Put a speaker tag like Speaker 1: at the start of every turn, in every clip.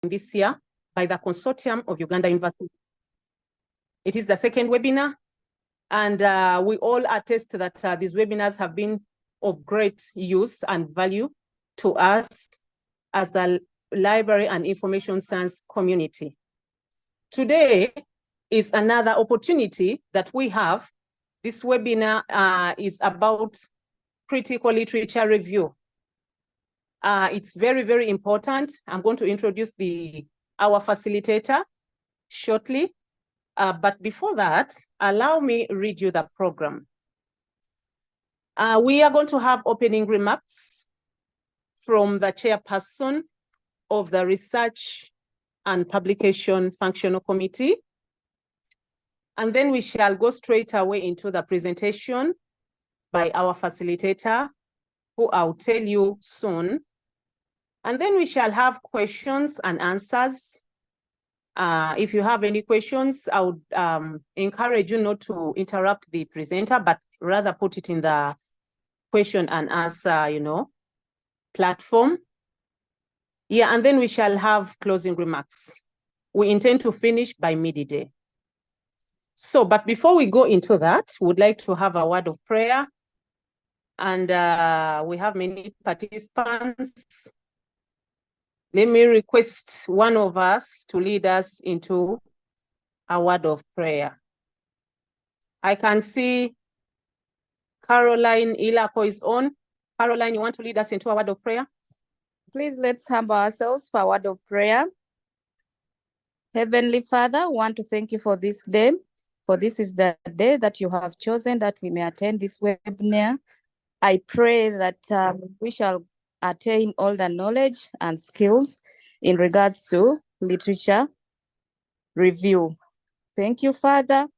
Speaker 1: this year by the Consortium of Uganda Universities. It is the second webinar, and we all attest that these webinars have been of great use and value to us as the library and information science community. Today is another opportunity that we have. This webinar is about critical literature review. It's very, very important. I'm going to introduce our facilitator shortly. But before that, allow me read you the program. We are going to have opening remarks from the chairperson of the Research and Publication Functional Committee. And then we shall go straight away into the presentation by our facilitator, who I'll tell you soon. And then we shall have questions and answers. If you have any questions, I would encourage you not to interrupt the presenter, but rather put it in the question and answer, platform. Yeah, and then we shall have closing remarks. We intend to finish by midday. So, but before we go into that, we would like to have a word of prayer. And we have many participants. Let me request one of us to lead us into a word of prayer. I can see Caroline Ilako is on. Caroline, you want to lead us into a word of prayer?
Speaker 2: Please, let's humble ourselves for a word of prayer. Heavenly Father, we want to thank you for this day, for this is the day that you have chosen that we may attend this webinar. I pray that we shall attain all the knowledge and skills in regards to literature review. Thank you, Father.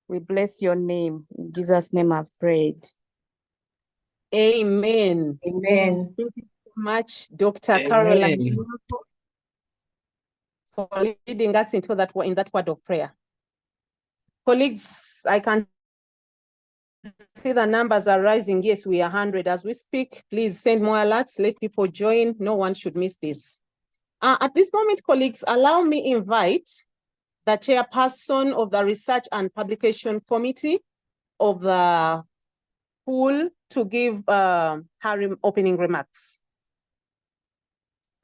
Speaker 2: We bless your name. In Jesus' name I've prayed.
Speaker 1: Amen.
Speaker 3: Amen.
Speaker 1: Thank you so much, Dr.
Speaker 4: Amen.
Speaker 1: Caroline, for leading us into that word of prayer. Colleagues, I can see the numbers are rising. Yes, we are 100 as we speak. Please send more alerts. Let people join. No one should miss this. At this moment, colleagues, allow me invite the chairperson of the Research and Publication Committee of the CUUL to give her opening remarks.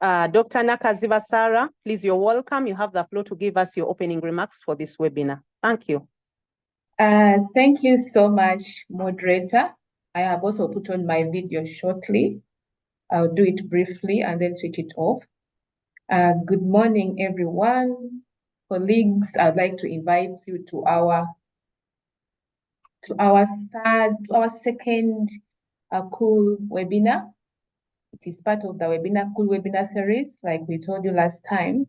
Speaker 1: Dr. Nakaziva Sarah, please, you're welcome. You have the floor to give us your opening remarks for this webinar. Thank you.
Speaker 3: Thank you so much, moderator. I have also put on my video shortly. I'll do it briefly and then switch it off. Good morning, everyone. Colleagues, I'd like to invite you to our second CUUL webinar. It is part of the CUUL webinar series, like we told you last time.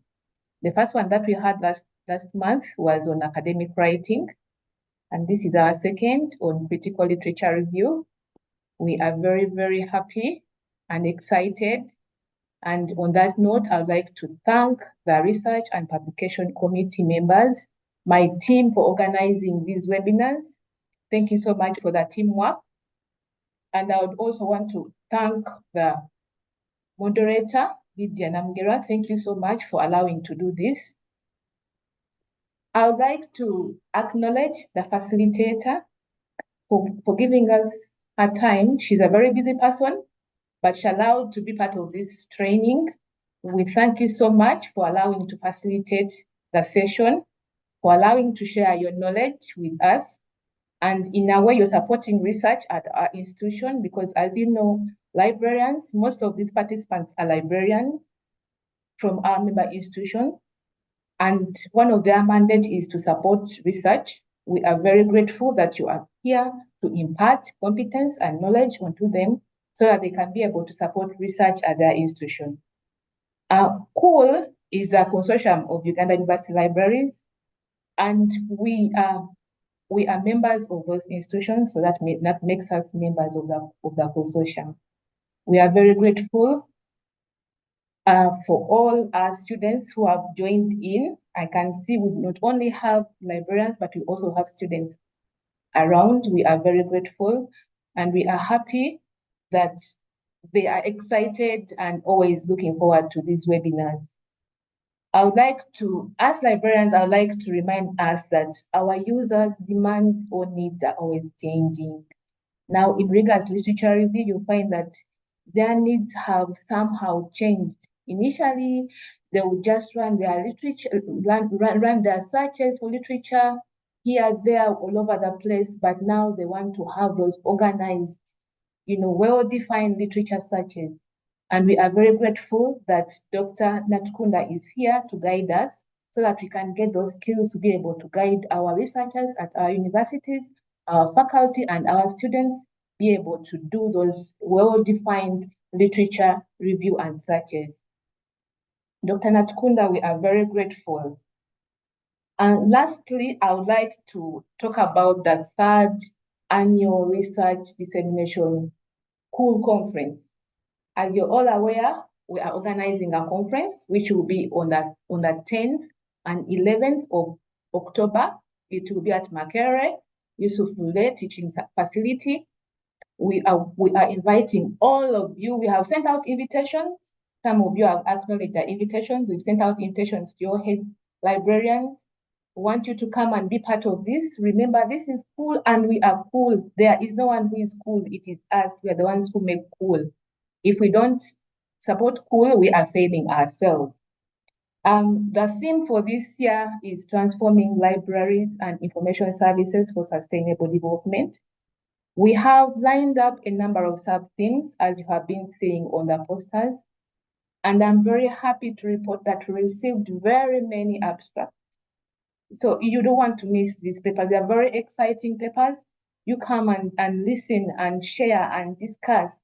Speaker 3: The first one that we had last month was on academic writing. And this is our second on critical literature review. We are very, very happy and excited. And on that note, I would like to thank the Research and Publication Committee members, my team, for organizing these webinars. Thank you so much for the teamwork. And I would also want to thank the moderator, Lydia Namugera. Thank you so much for allowing to do this. I would like to acknowledge the facilitator for giving us her time. She's a very busy person, but she allowed to be part of this training. We thank you so much for allowing to facilitate the session, for allowing to share your knowledge with us. And in a way, you're supporting research at our institution because, as you know, librarians, most of these participants are librarians from our member institution. And one of their mandate is to support research. We are very grateful that you are here to impart competence and knowledge onto them so that they can be able to support research at their institution. CUUL is a consortium of Uganda University Libraries, and we are members of those institutions, so that makes us members of the consortium. We are very grateful for all our students who have joined in. I can see we not only have librarians, but we also have students around. We are very grateful, and we are happy that they are excited and always looking forward to these webinars. I would like to, as librarians, I would like to remind us that our users' demands or needs are always changing. Now, in regards to literature review, you'll find that their needs have somehow changed. Initially, they would just run their literature, run their searches for literature here, there, all over the place, but now they want to have those organized, well-defined literature searches. And we are very grateful that Dr. Natukunda is here to guide us so that we can get those skills to be able to guide our researchers at our universities, our faculty, and our students be able to do those well-defined literature review and searches. Dr. Natukunda, we are very grateful. And lastly, I would like to talk about the third annual research dissemination CUUL conference. As you're all aware, we are organizing a conference which will be on the 10th and 11th of October. It will be at Namugera Yusuf Lule Teaching Facility. We are inviting all of you. We have sent out invitations. Some of you have acknowledged the invitations. We've sent out invitations to your head librarians. We want you to come and be part of this. Remember, this is CUUL and we are CUUL. There is no one who is CUUL. It is us. We are the ones who make CUUL. If we don't support CUUL, we are failing ourselves. The theme for this year is transforming libraries and information services for sustainable development. We have lined up a number of sub-themes, as you have been seeing on the posters. And I'm very happy to report that we received very many abstracts. So you don't want to miss these papers. They are very exciting papers. You come and listen and share and discuss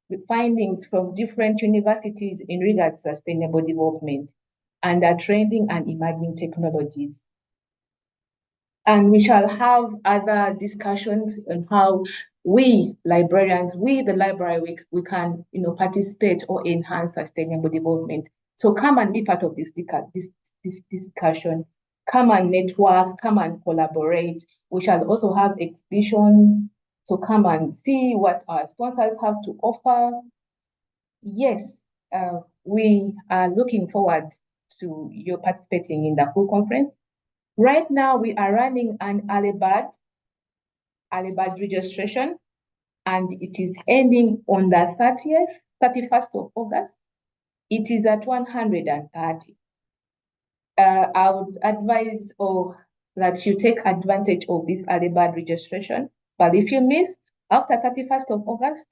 Speaker 3: the findings from different universities in regards to sustainable development and the trending and emerging technologies. And we shall have other discussions on how we librarians, we the library, we can participate or enhance sustainable development. So come and be part of this discussion. Come and network, come and collaborate. We shall also have exhibitions. So come and see what our sponsors have to offer. Yes, we are looking forward to you participating in the CUUL conference. Right now, we are running an early bird registration, and it is ending on the 31st of August. It is at 130. I would advise that you take advantage of this early bird registration. But if you miss, after 31st of August,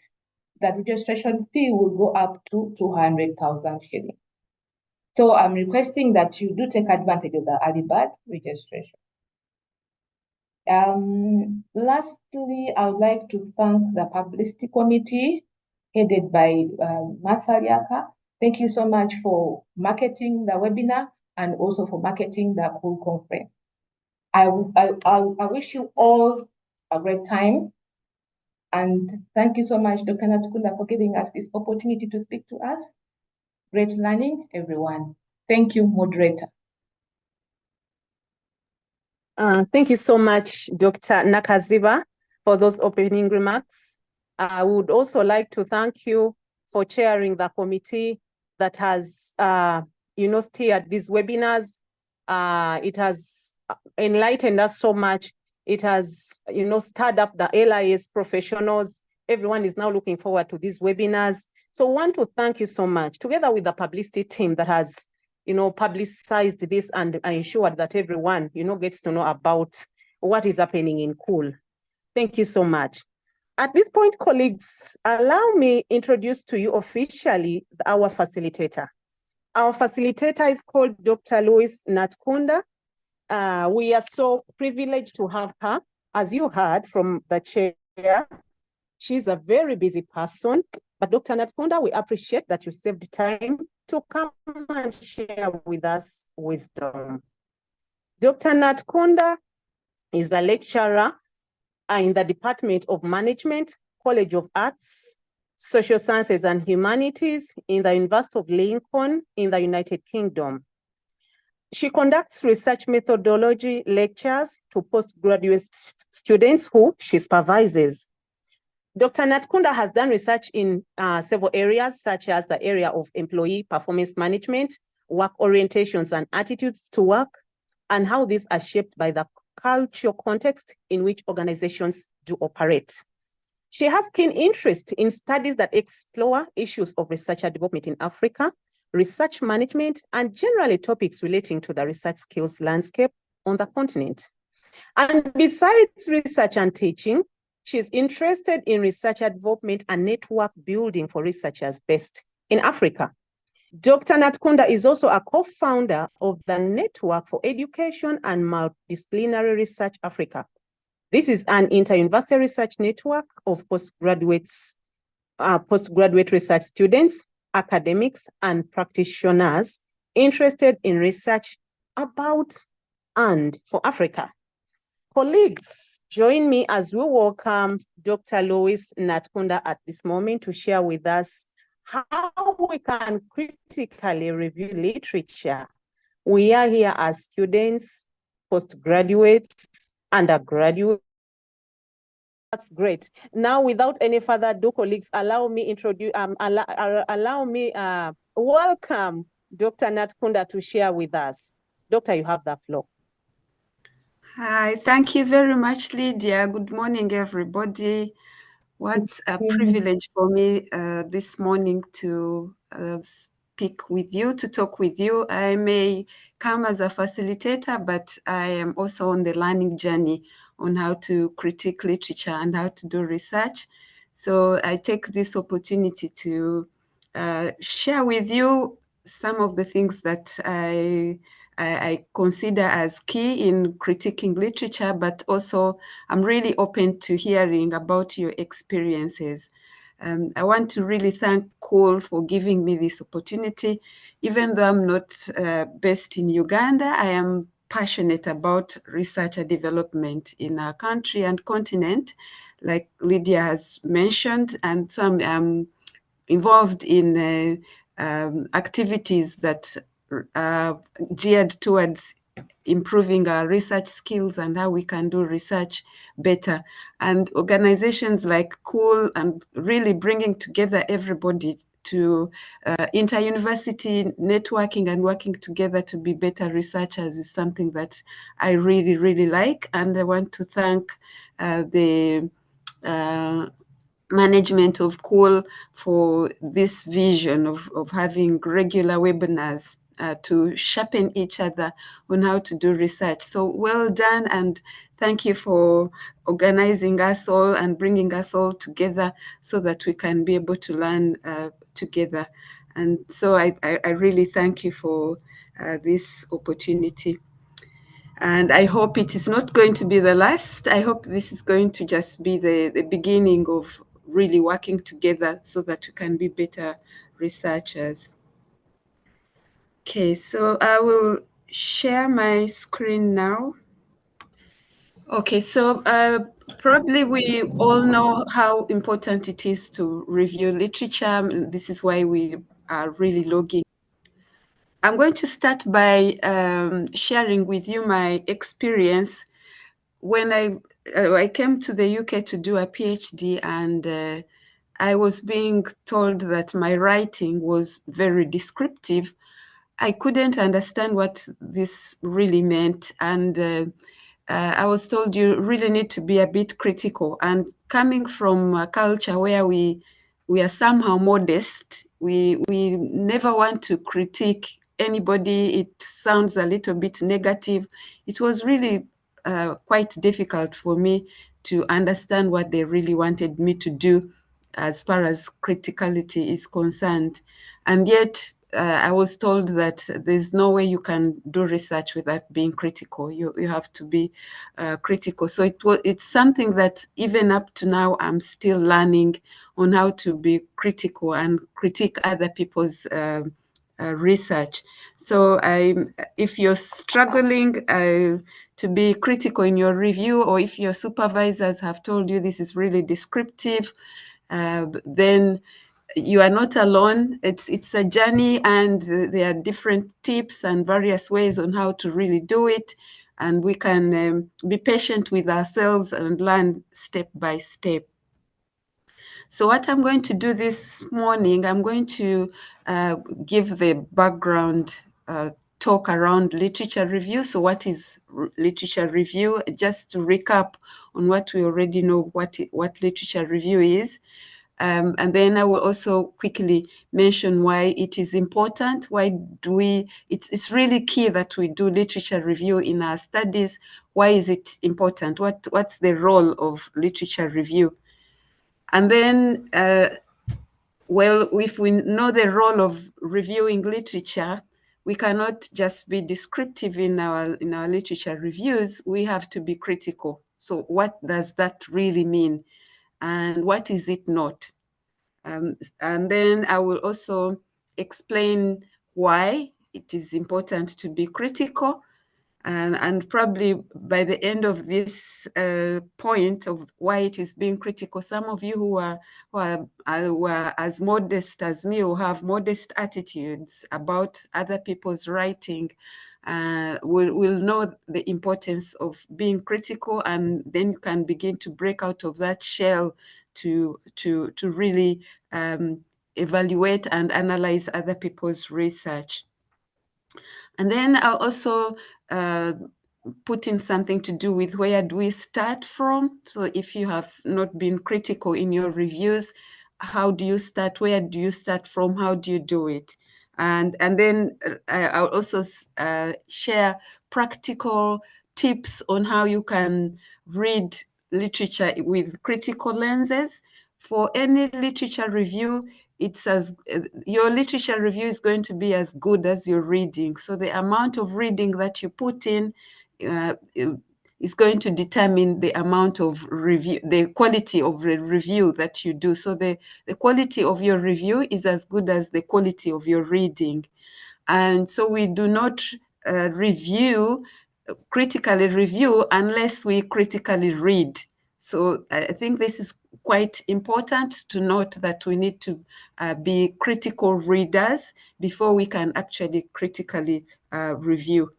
Speaker 3: the registration fee will go up to 200,000 shillings. So I'm requesting that you do take advantage of the early bird registration. Lastly, I would like to thank the publicity committee headed by Martha Liaka. Thank you so much for marketing the webinar and also for marketing the CUUL conference. I wish you all a great time. And thank you so much, Dr. Natukunda, for giving us this opportunity to speak to us. Great learning, everyone. Thank you, moderator.
Speaker 1: Thank you so much, Dr. Nakaziba, for those opening remarks. I would also like to thank you for chairing the committee that has, steered these webinars. It has enlightened us so much. It has, stirred up the LIS professionals. Everyone is now looking forward to these webinars. So I want to thank you so much, together with the publicity team that has, publicized this and ensured that everyone, gets to know about what is happening in CUUL. Thank you so much. At this point, colleagues, allow me introduce to you officially our facilitator. Our facilitator is called Dr. Loice Natukunda. We are so privileged to have her, as you heard from the chair. She's a very busy person, but Dr. Natukunda, we appreciate that you saved time to come and share with us wisdom. Dr. Natukunda is a lecturer in the Department of Management, College of Arts, Social Sciences and Humanities in the University of Lincoln in the United Kingdom. She conducts research methodology lectures to postgraduate students who she supervises. Dr. Natukunda has done research in several areas, such as the area of employee performance management, work orientations and attitudes to work, and how these are shaped by the cultural context in which organizations do operate. She has keen interest in studies that explore issues of researcher development in Africa, research management, and generally topics relating to the research skills landscape on the continent. And besides research and teaching, she's interested in researcher development and network building for researchers based in Africa. Dr. Natukunda is also a co-founder of the Network for Education and Multidisciplinary Research Africa. This is an inter-university research network of postgraduate research students, academics, and practitioners interested in research about and for Africa. Colleagues, join me as we welcome Dr. Loice Natukunda at this moment to share with us how we can critically review literature. We are here as students, postgraduates, undergraduates. That's great. Now, without any further ado, colleagues, allow me welcome Dr. Natukunda to share with us. Doctor, you have the floor.
Speaker 4: Hi, thank you very much, Lydia. Good morning, everybody. What a privilege for me this morning to speak with you, to talk with you. I may come as a facilitator, but I am also on the learning journey on how to critique literature and how to do research. So I take this opportunity to share with you some of the things that I consider as key in critiquing literature, but also I'm really open to hearing about your experiences. I want to really thank CUUL for giving me this opportunity. Even though I'm not based in Uganda, I am passionate about research and development in our country and continent, like Lydia has mentioned. And so I'm involved in activities that are geared towards improving our research skills and how we can do research better. And organizations like CUUL and really bringing together everybody to inter-university networking and working together to be better researchers is something that I really, really like. And I want to thank the management of CUUL for this vision of having regular webinars to sharpen each other on how to do research. So well done, and thank you for organizing us all and bringing us all together so that we can be able to learn together. And so I really thank you for this opportunity. And I hope it is not going to be the last. I hope this is going to just be the beginning of really working together so that we can be better researchers. Okay, so I will share my screen now. Okay, so probably we all know how important it is to review literature. This is why we are really logging. I'm going to start by sharing with you my experience when I came to the UK to do a PhD, and I was being told that my writing was very descriptive. I couldn't understand what this really meant, and I was told you really need to be a bit critical. And coming from a culture where we are somehow modest, we never want to critique anybody. It sounds a little bit negative. It was really quite difficult for me to understand what they really wanted me to do as far as criticality is concerned. And yet I was told that there's no way you can do research without being critical. You have to be critical. So it's something that even up to now, I'm still learning on how to be critical and critique other people's research. So if you're struggling to be critical in your review, or if your supervisors have told you this is really descriptive, then you are not alone. It's a journey, and there are different tips and various ways on how to really do it. And we can be patient with ourselves and learn step by step. So what I'm going to do this morning, I'm going to give the background talk around literature review. So what is literature review? Just to recap on what we already know, what literature review is. And then I will also quickly mention why it is important. Why do we, it's really key that we do literature review in our studies. Why is it important? What's the role of literature review? And then, well, if we know the role of reviewing literature, we cannot just be descriptive in our literature reviews. We have to be critical. So what does that really mean? And what is it not? And then I will also explain why it is important to be critical. And probably by the end of this point of why it is being critical, some of you who are as modest as me, who have modest attitudes about other people's writing, will know the importance of being critical, and then you can begin to break out of that shell to really evaluate and analyze other people's research. And then I'll also put in something to do with where do we start from. So if you have not been critical in your reviews, how do you start? Where do you start from? How do you do it? And then I'll also share practical tips on how you can read literature with critical lenses. For any literature review, it's your literature review is going to be as good as your reading. So the amount of reading that you put in is going to determine the amount of review, the quality of the review that you do. So the quality of your review is as good as the quality of your reading. And so we do not critically review unless we critically read. So I think this is quite important to note that we need to be critical readers before we can actually critically review.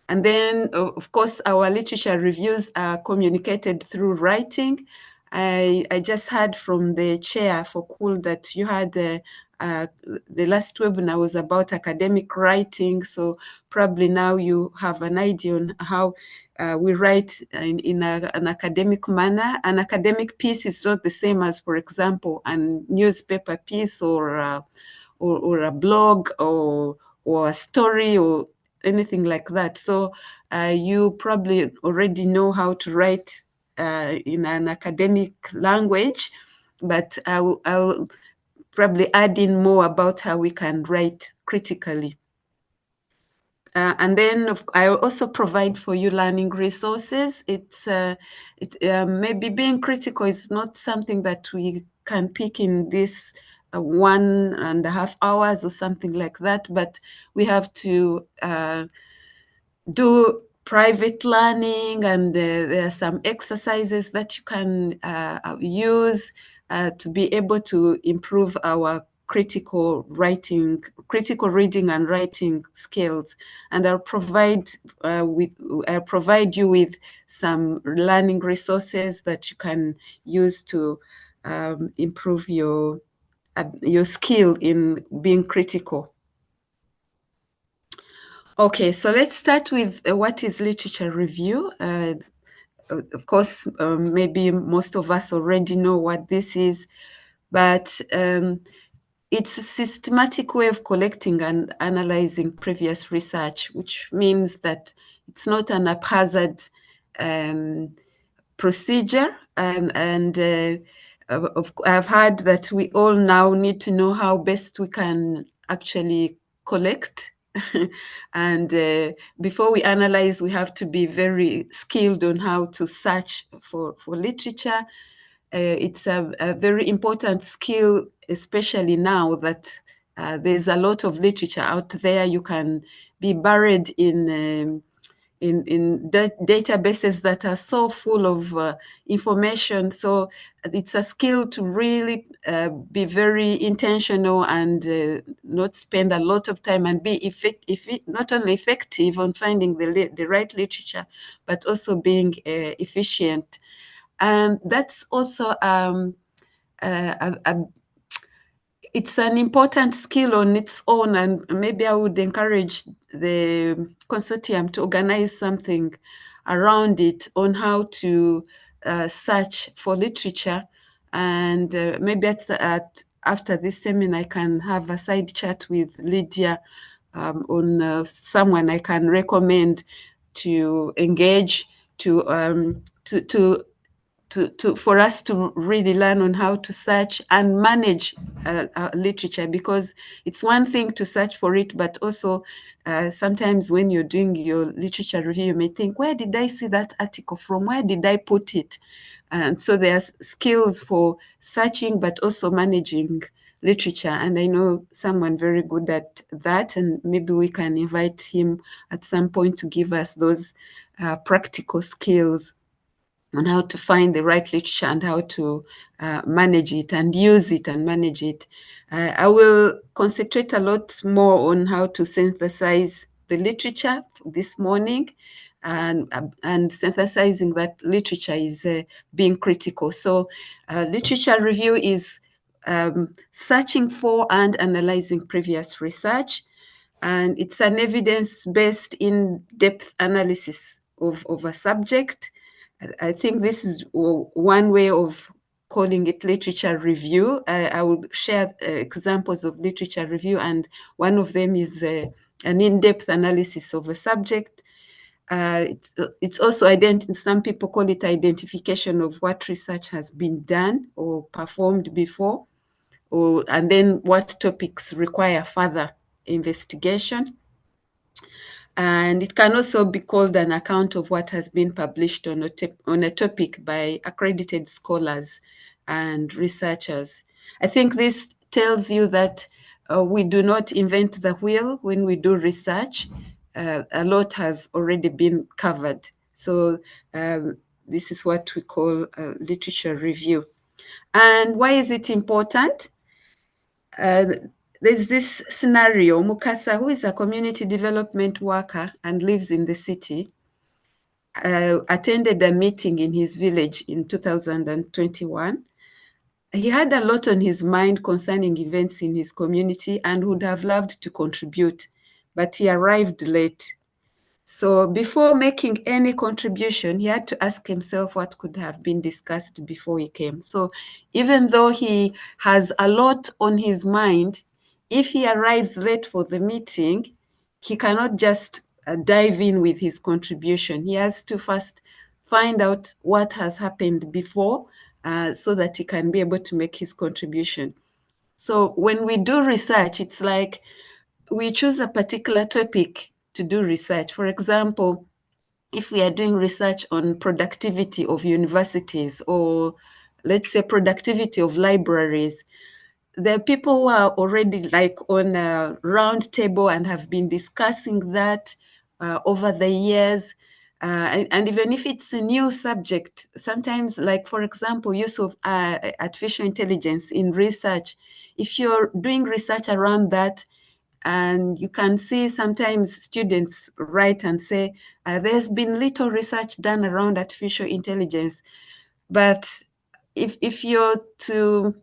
Speaker 4: And then, of course, our literature reviews are communicated through writing. I just heard from the chair for CUUL that you had the last webinar was about academic writing. So probably now you have an idea on how we write in an academic manner. An academic piece is not the same as, for example, a newspaper piece or a blog or a story or anything like that. So you probably already know how to write in an academic language, but I'll probably add in more about how we can write critically. And then I also provide for you learning resources. Maybe being critical is not something that we can pick in this 1.5 hours or something like that, but we have to do private learning, and there are some exercises that you can use to be able to improve our critical reading and writing skills. And I'll provide you with some learning resources that you can use to improve your skill in being critical. Okay, so let's start with what is literature review. Of course, maybe most of us already know what this is, but it's a systematic way of collecting and analyzing previous research, which means that it's not an haphazard procedure. I've heard that we all now need to know how best we can actually collect. And before we analyze, we have to be very skilled on how to search for literature. It's a very important skill, especially now that there's a lot of literature out there. You can be buried in databases that are so full of information. So it's a skill to really be very intentional and not spend a lot of time and be not only effective on finding the right literature, but also being efficient. And that's also it's an important skill on its own, and maybe I would encourage the consortium to organize something around it on how to search for literature. And maybe after this seminar, I can have a side chat with Lydia on someone I can recommend to engage, for us to really learn on how to search and manage literature, because it's one thing to search for it, but also sometimes when you're doing your literature review, you may think, where did I see that article from? Where did I put it? And so there's skills for searching, but also managing literature. And I know someone very good at that, and maybe we can invite him at some point to give us those practical skills on how to find the right literature and how to manage it and use it and manage it. I will concentrate a lot more on how to synthesize the literature this morning, and synthesizing that literature is being critical. So literature review is searching for and analyzing previous research, and it's an evidence-based in-depth analysis of a subject. I think this is one way of calling it literature review. I will share examples of literature review, and one of them is an in-depth analysis of a subject. It's also some people call it identification of what research has been done or performed before, and then what topics require further investigation. And it can also be called an account of what has been published on a topic by accredited scholars and researchers. I think this tells you that we do not invent the wheel when we do research. A lot has already been covered. So this is what we call literature review. And why is it important? There's this scenario. Mukasa, who is a community development worker and lives in the city, attended a meeting in his village in 2021. He had a lot on his mind concerning events in his community and would have loved to contribute, but he arrived late. So before making any contribution, he had to ask himself what could have been discussed before he came. So even though he has a lot on his mind, if he arrives late for the meeting, he cannot just dive in with his contribution. He has to first find out what has happened before so that he can be able to make his contribution. So when we do research, it's like we choose a particular topic to do research. For example, if we are doing research on productivity of universities, or let's say productivity of libraries, there are people who are already like on a round table and have been discussing that over the years. And even if it's a new subject, sometimes, like for example, use of artificial intelligence in research, if you're doing research around that, and you can see sometimes students write and say, there's been little research done around artificial intelligence. But if you're to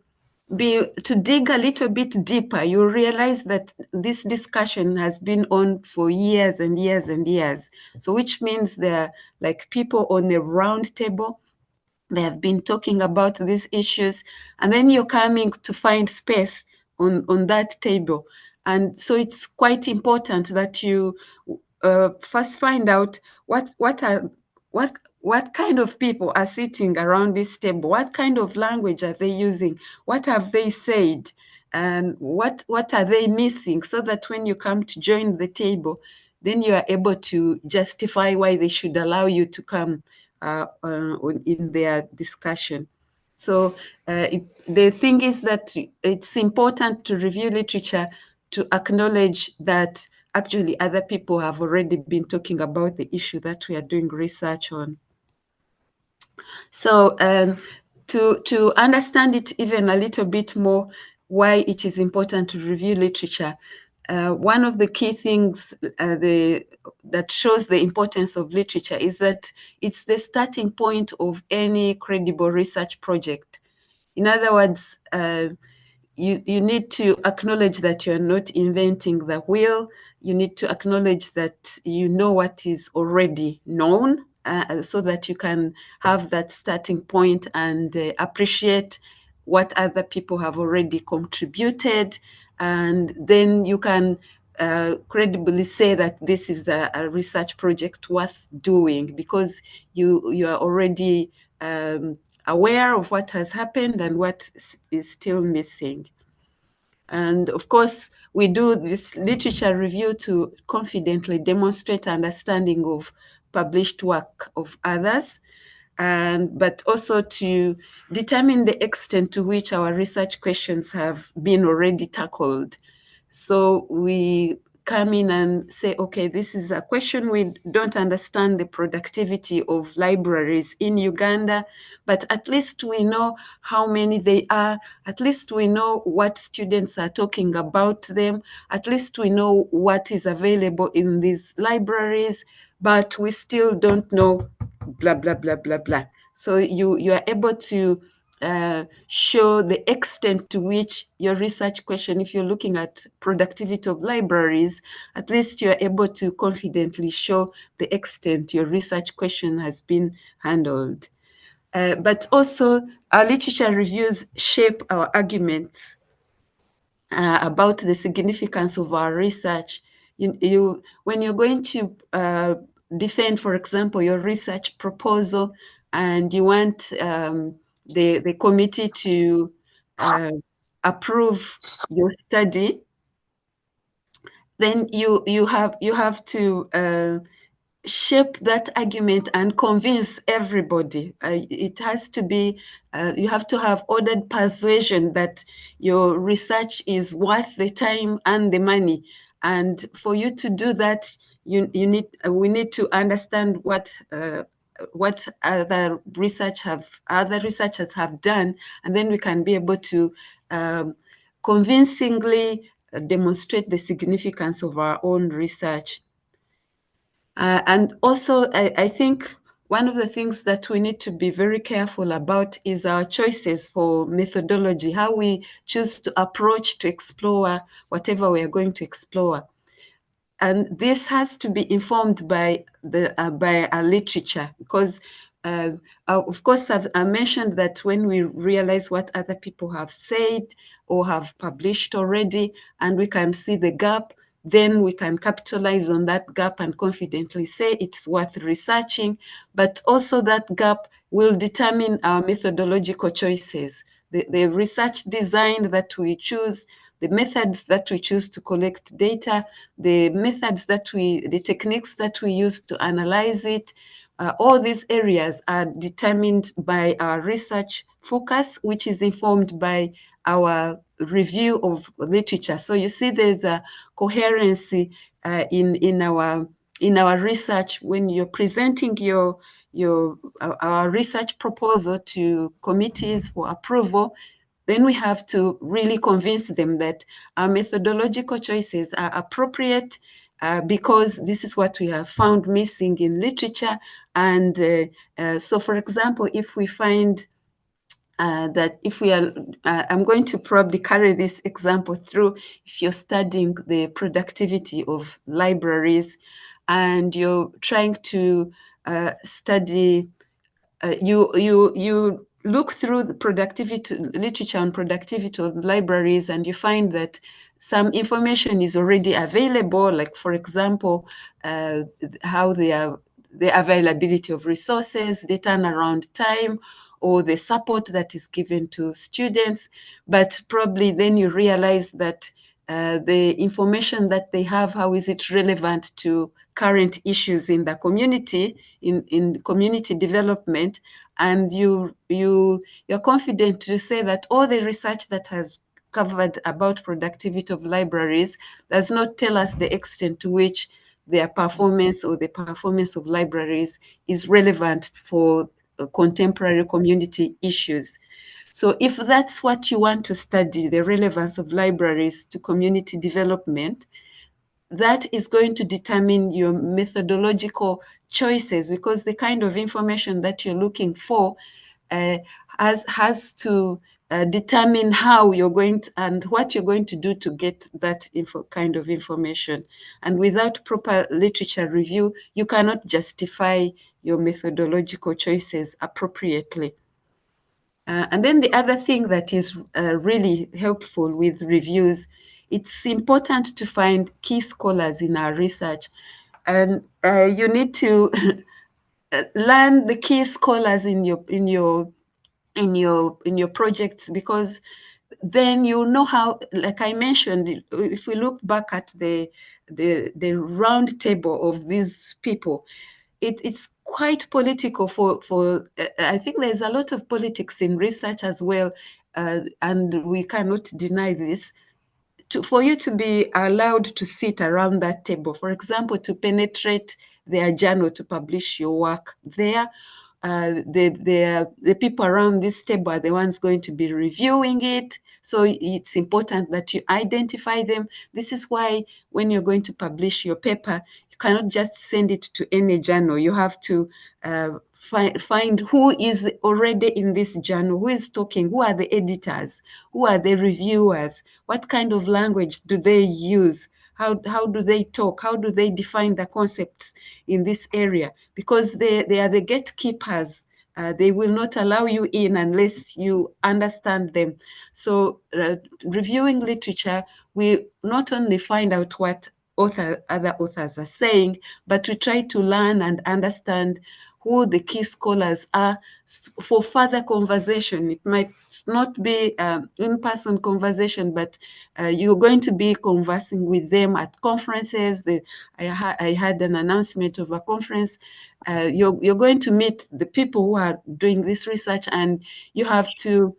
Speaker 4: dig a little bit deeper, you realize that this discussion has been on for years and years and years. So which means there are like people on a round table. They have been talking about these issues, and then you're coming to find space on that table. And so it's quite important that you first find out what kind of people are sitting around this table, what kind of language are they using, what have they said, and what are they missing, so that when you come to join the table, then you are able to justify why they should allow you to come in their discussion. So the thing is that it's important to review literature to acknowledge that actually other people have already been talking about the issue that we are doing research on. So to understand it even a little bit more, why it is important to review literature, one of the key things that shows the importance of literature is that it's the starting point of any credible research project. In other words, you need to acknowledge that you're not inventing the wheel. You need to acknowledge that you know what is already known, so that you can have that starting point and appreciate what other people have already contributed. And then you can credibly say that this is a research project worth doing, because you are already aware of what has happened and what is still missing. And of course, we do this literature review to confidently demonstrate understanding of published work of others, but also to determine the extent to which our research questions have been already tackled. So we come in and say, okay, this is a question, we don't understand the productivity of libraries in Uganda, but at least we know how many they are, at least we know what students are talking about them, at least we know what is available in these libraries, but we still don't know blah, blah, blah, blah, blah. So you are able to show the extent to which your research question, if you're looking at productivity of libraries, at least you're able to confidently show the extent your research question has been handled. But also, our literature reviews shape our arguments about the significance of our research. When you're going to defend, for example, your research proposal, and you want the committee to approve your study, then you have to shape that argument and convince everybody. It has to be, you have to have ordered persuasion that your research is worth the time and the money. And for you to do that, we need to understand what other researchers have done, and then we can be able to convincingly demonstrate the significance of our own research. And also, I think one of the things that we need to be very careful about is our choices for methodology, how we choose to approach to explore whatever we are going to explore. And this has to be informed by our literature, because of course, I mentioned that when we realize what other people have said or have published already, and we can see the gap, then we can capitalize on that gap and confidently say it's worth researching. But also that gap will determine our methodological choices, the research design that we choose, the methods that we choose to collect data, the techniques that we use to analyze it. All these areas are determined by our research focus, which is informed by our review of literature. So you see there's a coherency in our research when you're presenting our research proposal to committees for approval. Then we have to really convince them that our methodological choices are appropriate, because this is what we have found missing in literature. And so, for example, if we find that if we are, I'm going to probably carry this example through, if you're studying the productivity of libraries and you're trying to study, you look through the productivity literature on productivity of libraries, and you find that some information is already available, like, for example, how the availability of resources, the turnaround time, or the support that is given to students. But probably then you realize that the information that they have, how is it relevant to current issues in the community, in community development? And you're confident to say that all the research that has covered about productivity of libraries does not tell us the extent to which their performance or the performance of libraries is relevant for contemporary community issues. So if that's what you want to study, the relevance of libraries to community development, that is going to determine your methodological choices, because the kind of information that you're looking for has to determine how you're going to, and what you're going to do to get that kind of information. And without proper literature review, you cannot justify your methodological choices appropriately. And then the other thing that is really helpful with reviews, it's important to find key scholars in our research. And you need to learn the key scholars in your projects, because then you know how, like I mentioned, if we look back at the round table of these people, it's quite political for I think there's a lot of politics in research as well, and we cannot deny this. For you to be allowed to sit around that table, for example, to penetrate their journal, to publish your work there, the people around this table are the ones going to be reviewing it. So it's important that you identify them. This is why when you're going to publish your paper, you cannot just send it to any journal. You have to find who is already in this journal, who is talking, who are the editors, who are the reviewers, what kind of language do they use, how do they talk, how do they define the concepts in this area, because they are the gatekeepers. They will not allow you in unless you understand them. So reviewing literature, we not only find out what other authors are saying, but we try to learn and understand who the key scholars are for further conversation. It might not be in-person conversation, but you're going to be conversing with them at conferences. I had an announcement of a conference. You're going to meet the people who are doing this research, and you have to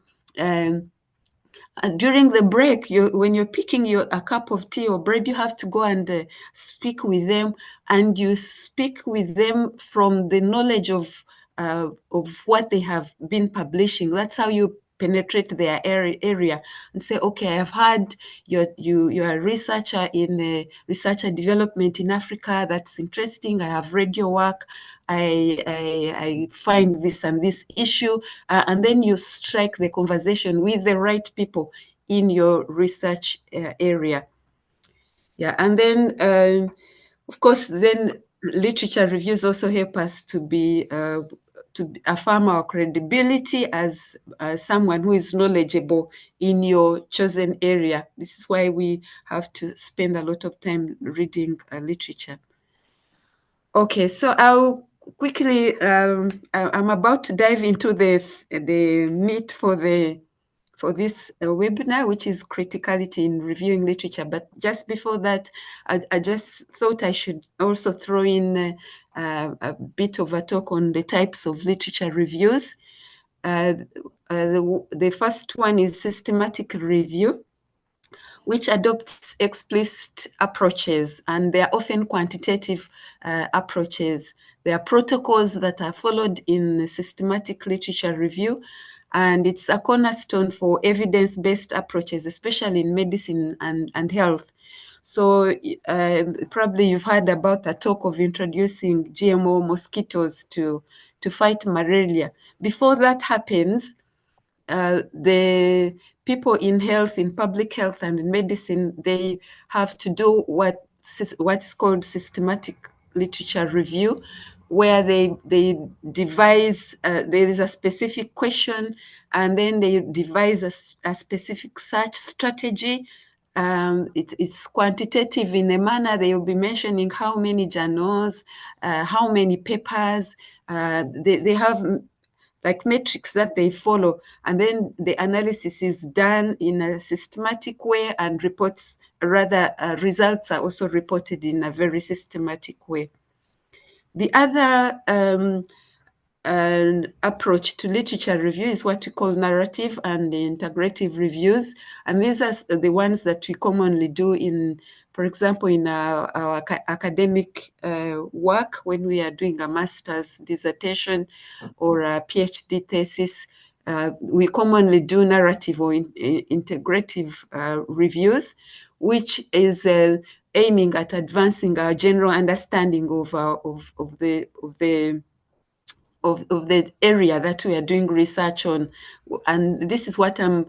Speaker 4: during the break, when you're picking a cup of tea or bread, you have to go and speak with them, and you speak with them from the knowledge of what they have been publishing. That's how you penetrate their area and say, okay, I've heard you're a researcher in research and development in Africa. That's interesting. I have read your work. I find this and this issue, and then you strike the conversation with the right people in your research area. Yeah, and then of course, then literature reviews also help us to affirm our credibility as someone who is knowledgeable in your chosen area. This is why we have to spend a lot of time reading literature. Okay, so I'll quickly, I'm about to dive into the meat for this webinar, which is criticality in reviewing literature. But just before that, I just thought I should also throw in a bit of a talk on the types of literature reviews. The first one is systematic review, which adopts explicit approaches, and they are often quantitative approaches. There are protocols that are followed in systematic literature review, and it's a cornerstone for evidence-based approaches, especially in medicine and health. So probably you've heard about the talk of introducing GMO mosquitoes to fight malaria. Before that happens, the people in health, in public health and in medicine, they have to do what is called systematic literature review, where they devise, there is a specific question, and then they devise a specific search strategy. It's quantitative in a manner. They will be mentioning how many journals, how many papers. They have like metrics that they follow, and then the analysis is done in a systematic way, and results are also reported in a very systematic way. The other approach to literature review is what we call narrative and integrative reviews, and these are the ones that we commonly do in, for example, in our academic work when we are doing a master's dissertation or a PhD thesis. We commonly do narrative or integrative reviews, which is aiming at advancing our general understanding of the area that we are doing research on. And this is what I'm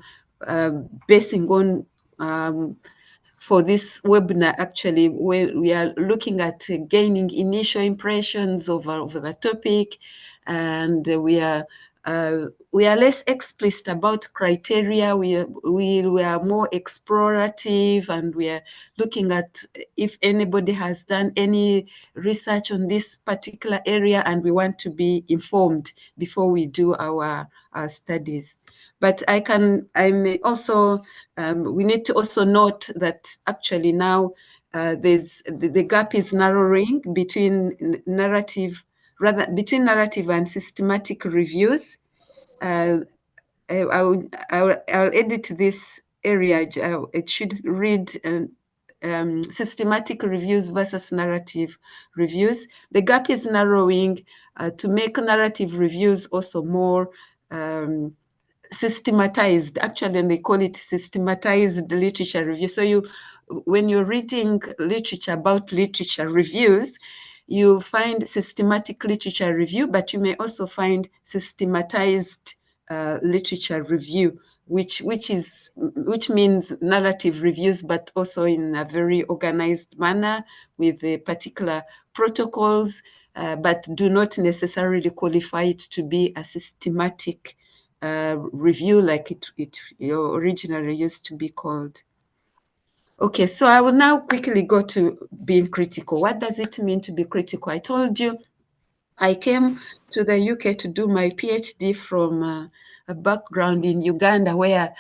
Speaker 4: basing on for this webinar, actually, where we are looking at gaining initial impressions of the topic, and we are less explicit about criteria. We are more explorative, and we are looking at if anybody has done any research on this particular area, and we want to be informed before we do our studies. But I may also, we need to also note that actually now the gap is narrowing between narrative and systematic reviews. I'll edit this area. It should read systematic reviews versus narrative reviews. The gap is narrowing to make narrative reviews also more systematized. Actually, and they call it systematized literature review. So when you're reading literature about literature reviews, you find systematic literature review, but you may also find systematized literature review, which means narrative reviews, but also in a very organized manner with particular protocols, but do not necessarily qualify it to be a systematic review like it originally used to be called. Okay, so I will now quickly go to being critical. What does it mean to be critical? I told you I came to the UK to do my PhD from a background in Uganda, where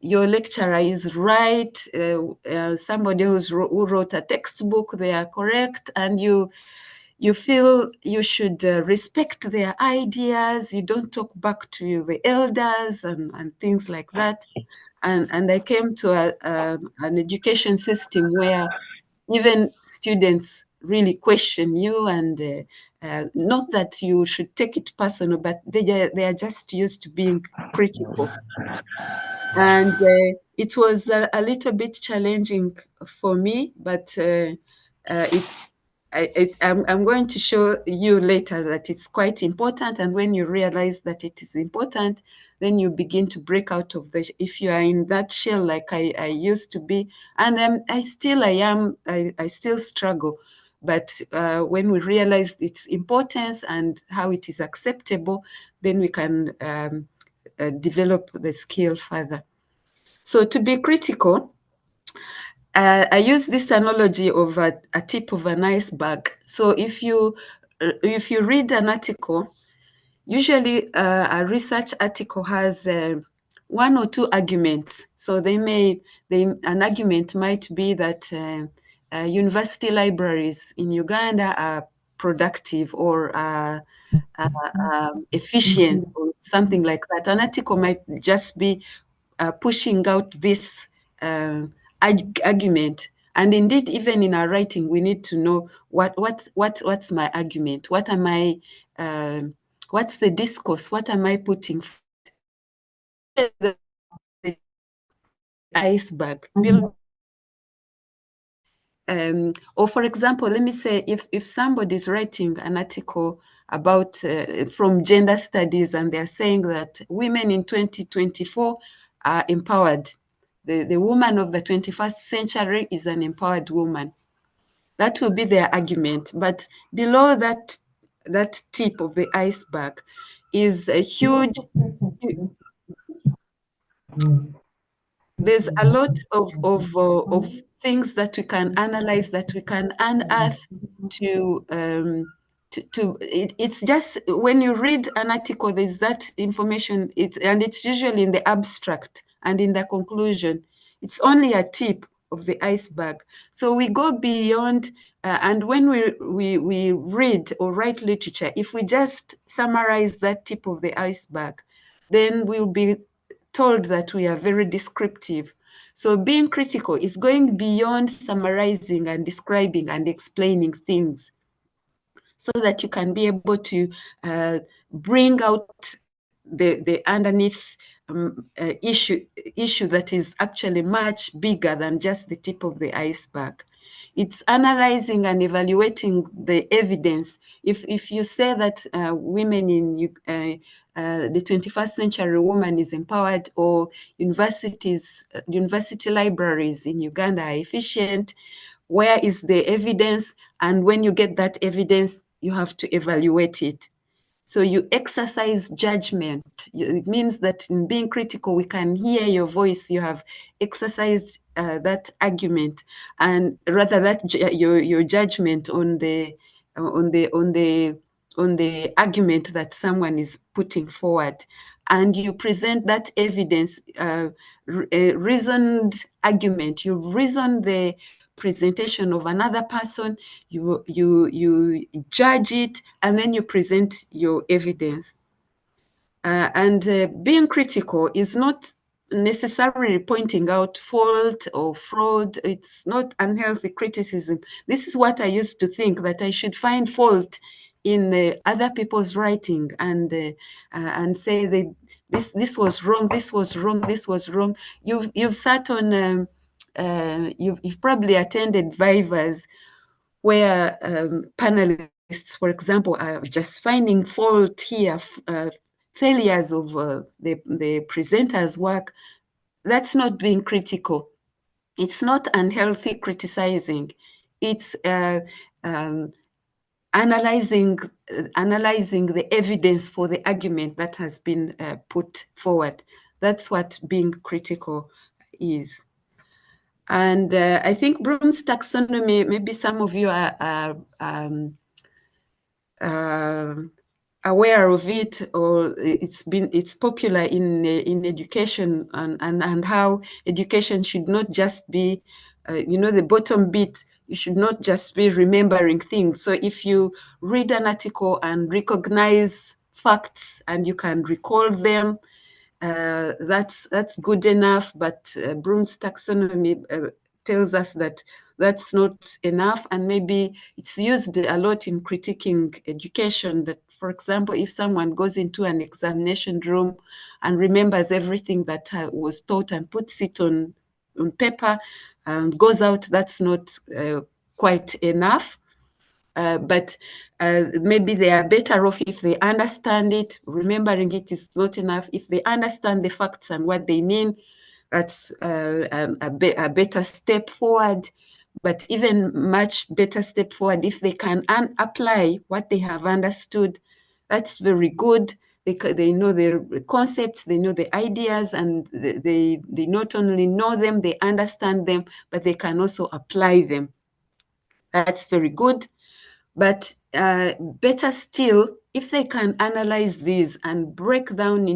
Speaker 4: your lecturer is right, somebody who wrote a textbook, they are correct, and you feel you should respect their ideas. You don't talk back to the elders and things like that. And I came to an education system where even students really question you, and not that you should take it personal, but they are just used to being critical. And it was a little bit challenging for me, but I'm going to show you later that it's quite important. And when you realize that it is important, then you begin to break out of if you are in that shell like I used to be, and I still struggle. But when we realize its importance and how it is acceptable, then we can develop the skill further. So to be critical, I use this analogy of a tip of an iceberg. So if you read an article, usually a research article has one or two arguments. So an argument might be that university libraries in Uganda are productive or efficient or something like that. An article might just be pushing out this argument. And indeed, even in our writing, we need to know what's my argument? What am I? What's the discourse? What am I putting? The iceberg. Or for example, let me say, if somebody is writing an article about from gender studies, and they're saying that women in 2024 are empowered, the woman of the 21st century is an empowered woman. That will be their argument. But below that tip of the iceberg is a huge. There's a lot of things that we can analyze, that we can unearth it's just when you read an article, there's that information, and it's usually in the abstract and in the conclusion. It's only a tip of the iceberg. So we go beyond, and when we read or write literature, if we just summarize that tip of the iceberg, then we'll be told that we are very descriptive. So being critical is going beyond summarizing and describing and explaining things, so that you can be able to bring out the underneath issue that is actually much bigger than just the tip of the iceberg. It's analyzing and evaluating the evidence. If you say that women in the 21st century woman is empowered, or university libraries in Uganda are efficient, where is the evidence? And when you get that evidence, you have to evaluate it. So you exercise judgment. It means that in being critical, we can hear your voice. You have exercised that argument, and rather that your judgment on the argument that someone is putting forward, and you present that evidence, a reasoned argument. You reason the presentation of another person, you judge it, and then you present your evidence. Being critical is not necessarily pointing out fault or fraud. It's not unhealthy criticism. This is what I used to think, that I should find fault in other people's writing and say this was wrong, this was wrong, this was wrong. You've sat on you've probably attended vivas where panelists, for example, are just finding fault here, failures of the presenter's work. That's not being critical. It's not unhealthy criticizing. It's analyzing the evidence for the argument that has been put forward. That's what being critical is. And I think Bloom's taxonomy, maybe some of you are aware of it, or it's popular in education, and how education should not just be, the bottom bit. You should not just be remembering things. So if you read an article and recognize facts and you can recall them, that's good enough. But Bloom's taxonomy tells us that that's not enough, and maybe it's used a lot in critiquing education. That, for example, if someone goes into an examination room and remembers everything that was taught and puts it on paper and goes out, that's not quite enough. But maybe they are better off if they understand it. Remembering it is not enough. If they understand the facts and what they mean, that's a better step forward. But even much better step forward if they can apply what they have understood. That's very good. They know the concepts, they know the ideas, and they not only know them, they understand them, but they can also apply them. That's very good. But better still, if they can analyze these and break them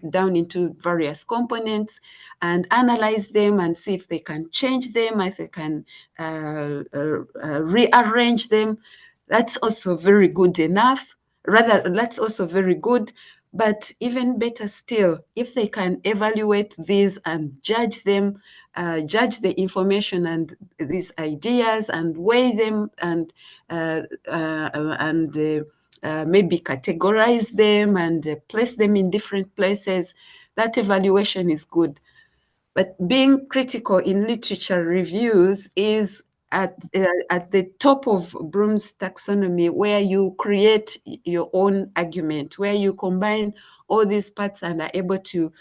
Speaker 4: down into various components and analyze them and see if they can change them, if they can rearrange them, that's also very good enough. Rather, that's also very good. But even better still, if they can evaluate these and judge them, judge the information and these ideas and weigh them and maybe categorize them and place them in different places, that evaluation is good. But being critical in literature reviews is at the top of Bloom's taxonomy, where you create your own argument, where you combine all these parts and are able to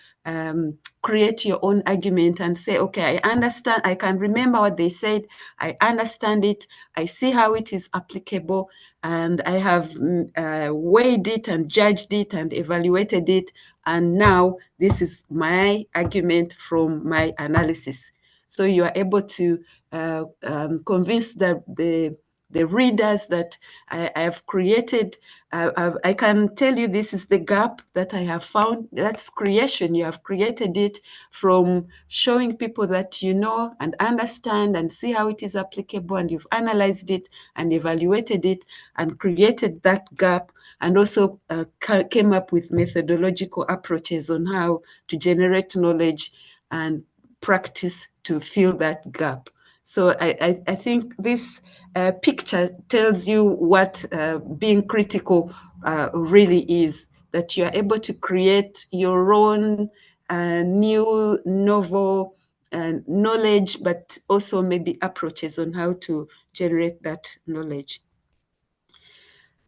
Speaker 4: create your own argument and say, okay, I understand, I can remember what they said, I understand it, I see how it is applicable, and I have weighed it and judged it and evaluated it, and now this is my argument from my analysis. So you are able to convince the readers that I have created. I can tell you this is the gap that I have found. That's creation. You have created it from showing people that you know and understand and see how it is applicable, and you've analyzed it and evaluated it and created that gap, and also came up with methodological approaches on how to generate knowledge and practice to fill that gap. So I think this picture tells you what being critical really is, that you are able to create your own new, novel knowledge, but also maybe approaches on how to generate that knowledge.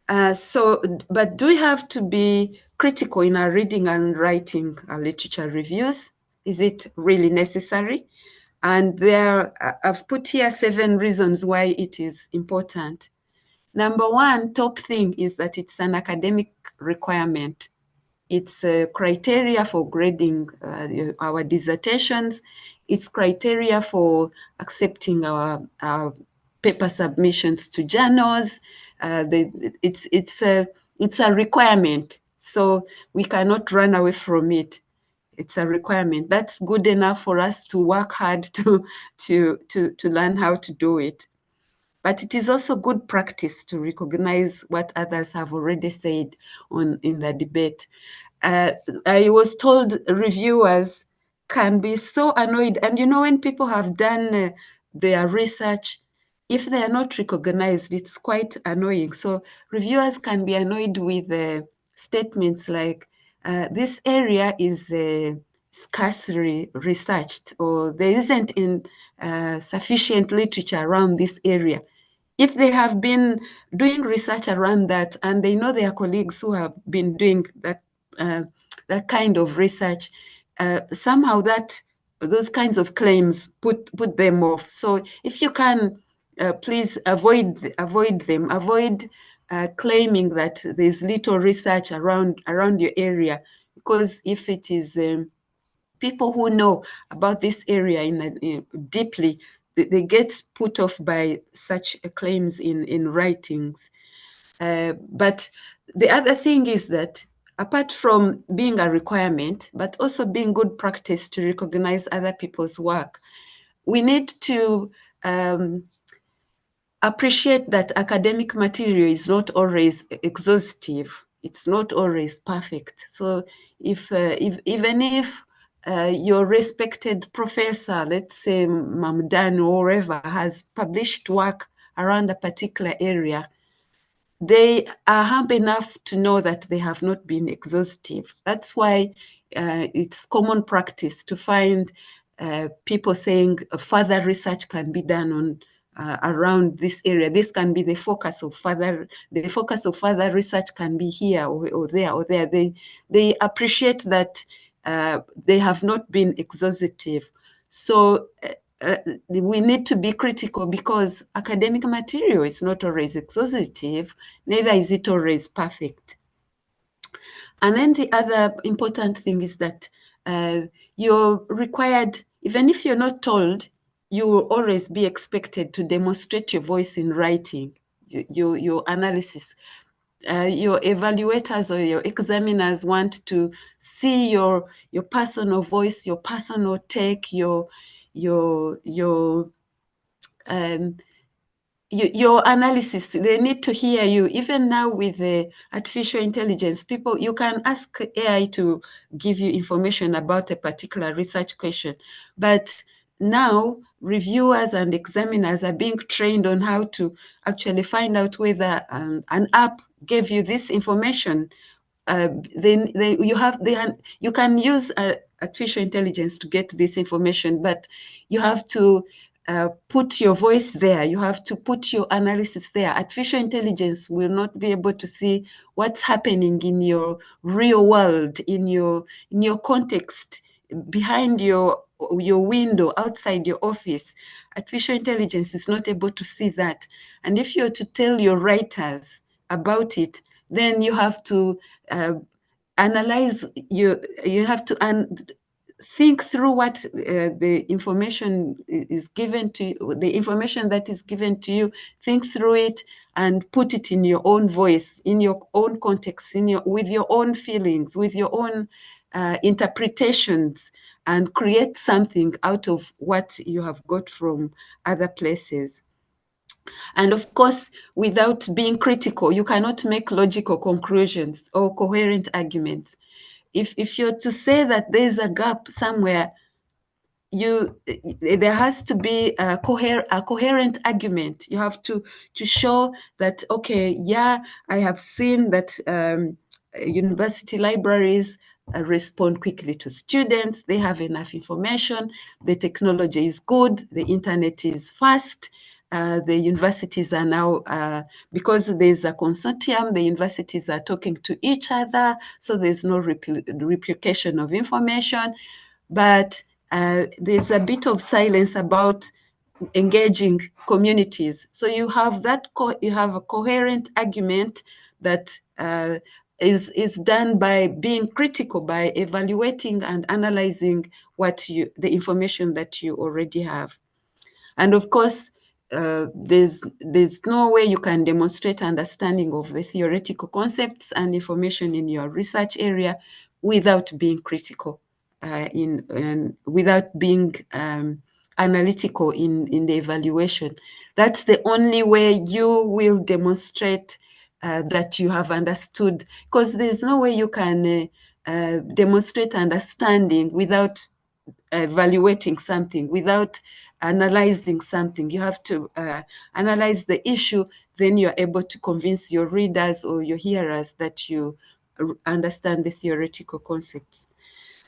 Speaker 4: But do we have to be critical in our reading and writing our literature reviews? Is it really necessary? And I've put here 7 reasons why it is important. Number one, top thing is that it's an academic requirement. It's a criteria for grading our dissertations. It's criteria for accepting our paper submissions to journals. It's a requirement, so we cannot run away from it. It's a requirement. That's good enough for us to work hard to learn how to do it. But it is also good practice to recognize what others have already said in the debate. I was told reviewers can be so annoyed. And you know, when people have done their research, if they are not recognized, it's quite annoying. So reviewers can be annoyed with statements like, this area is scarcely researched, or there isn't sufficient literature around this area. If they have been doing research around that and they know their colleagues who have been doing that kind of research, somehow those kinds of claims put them off. So if you can, please avoid them. Avoid claiming that there's little research around your area, because if it is people who know about this area deeply, they get put off by such claims in writings. But the other thing is that apart from being a requirement, but also being good practice to recognize other people's work, we need to appreciate that academic material is not always exhaustive. It's not always perfect. So even if your respected professor, let's say Mamdan or whoever, has published work around a particular area, they are humble enough to know that they have not been exhaustive. That's why it's common practice to find people saying further research can be done on around this area. This can be the focus of further research can be here or there or there. They appreciate that they have not been exhaustive. So we need to be critical, because academic material is not always exhaustive, neither is it always perfect. And then the other important thing is that you're required, even if you're not told, you will always be expected to demonstrate your voice in writing, your analysis. Your evaluators or your examiners want to see your personal voice, your personal take, your analysis. They need to hear you. Even now with the artificial intelligence, you can ask AI to give you information about a particular research question. But now reviewers and examiners are being trained on how to actually find out whether an app gave you this information. You can use artificial intelligence to get this information, but you have to put your voice there. You have to put your analysis there. Artificial intelligence will not be able to see what's happening in your real world, in your context, behind your window, outside your office. Artificial intelligence is not able to see that. And if you're to tell your writers about it, then you have to analyze, you have to think through what the information is given to you, the information that is given to you, think through it and put it in your own voice, in your own context, with your own feelings, with your own interpretations, and create something out of what you have got from other places. And of course, without being critical, you cannot make logical conclusions or coherent arguments. If you're to say that there's a gap somewhere, there has to be a coherent argument. You have to show that, okay, yeah, I have seen that university libraries respond quickly to students. They have enough information. The technology is good. The internet is fast. The universities are now, because there's a consortium, the universities are talking to each other, so there's no replication of information. But there's a bit of silence about engaging communities. So you have that, you have a coherent argument that is done by being critical, by evaluating and analyzing the information that you already have. And of course, there's no way you can demonstrate understanding of the theoretical concepts and information in your research area without being critical, without being analytical in the evaluation. That's the only way you will demonstrate that you have understood, because there's no way you can demonstrate understanding without evaluating something, without analyzing something. You have to analyze the issue, then you're able to convince your readers or your hearers that you understand the theoretical concepts.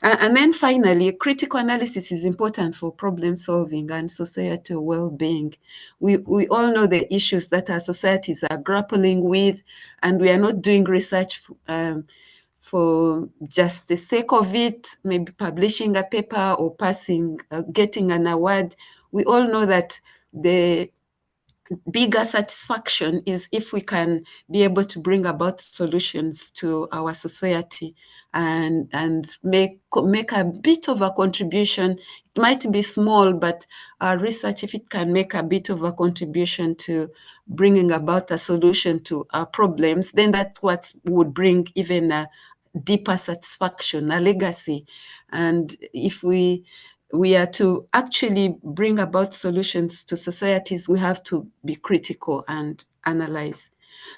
Speaker 4: And then finally, critical analysis is important for problem solving and societal well-being. We all know the issues that our societies are grappling with, and we are not doing research for just the sake of it, maybe publishing a paper or getting an award. We all know that the bigger satisfaction is if we can be able to bring about solutions to our society and make a bit of a contribution. It might be small, but our research, if it can make a bit of a contribution to bringing about a solution to our problems, then that's what would bring even a deeper satisfaction, a legacy. And if we are to actually bring about solutions to societies, we have to be critical and analyze.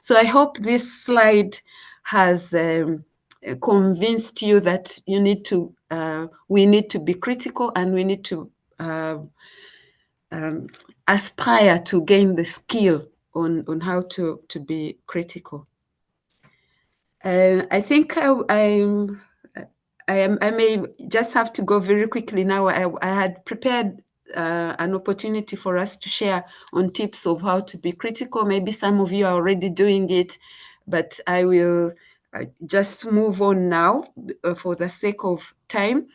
Speaker 4: So I hope this slide has convinced you that you need to, we need to be critical, and we need to aspire to gain the skill on how to be critical. I think I may just have to go very quickly now. I had prepared an opportunity for us to share on tips of how to be critical. Maybe some of you are already doing it, but I will just move on now for the sake of time.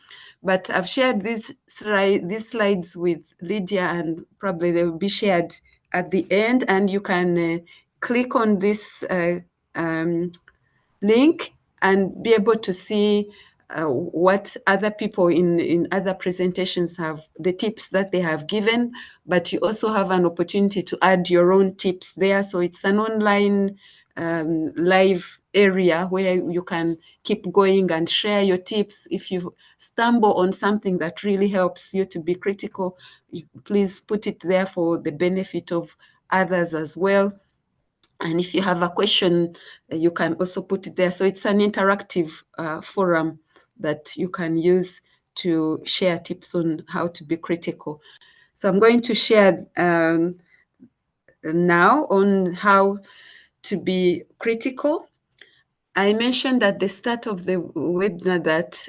Speaker 4: But I've shared these slides with Lydia, and probably they will be shared at the end, and you can click on this link and be able to see what other people in other presentations have, the tips that they have given, but you also have an opportunity to add your own tips there. So it's an online live area where you can keep going and share your tips. If you stumble on something that really helps you to be critical, please put it there for the benefit of others as well. And if you have a question, you can also put it there. So it's an interactive forum that you can use to share tips on how to be critical. So I'm going to share now on how to be critical. I mentioned at the start of the webinar that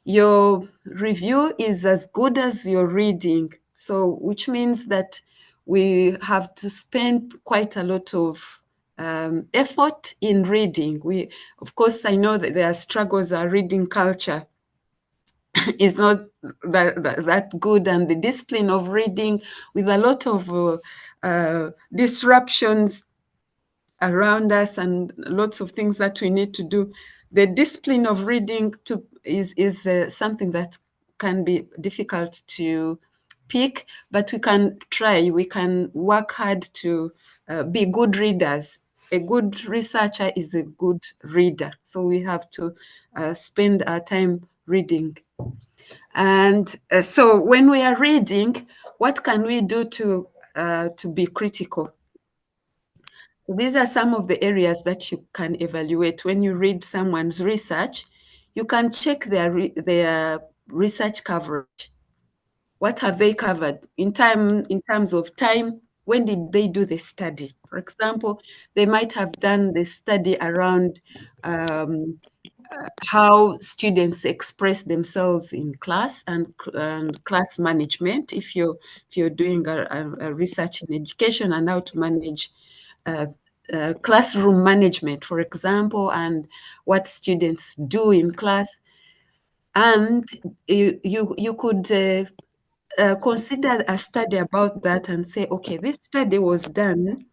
Speaker 4: your review is as good as your reading. So which means that we have to spend quite a lot of effort in reading. Of course, I know that there are struggles. Our reading culture is not that good, and the discipline of reading, with a lot of disruptions around us and lots of things that we need to do, the discipline of reading is something that can be difficult to pick, but we can try. We can work hard to be good readers. A good researcher is a good reader. So we have to spend our time reading. And so when we are reading, what can we do to be critical? These are some of the areas that you can evaluate. When you read someone's research, you can check their research coverage. What have they covered in terms of time? When did they do the study? For example, they might have done the study around how students express themselves in class and class management, if you're doing a research in education, and how to manage classroom management, for example, and what students do in class. And you could consider a study about that and say, okay, this study was done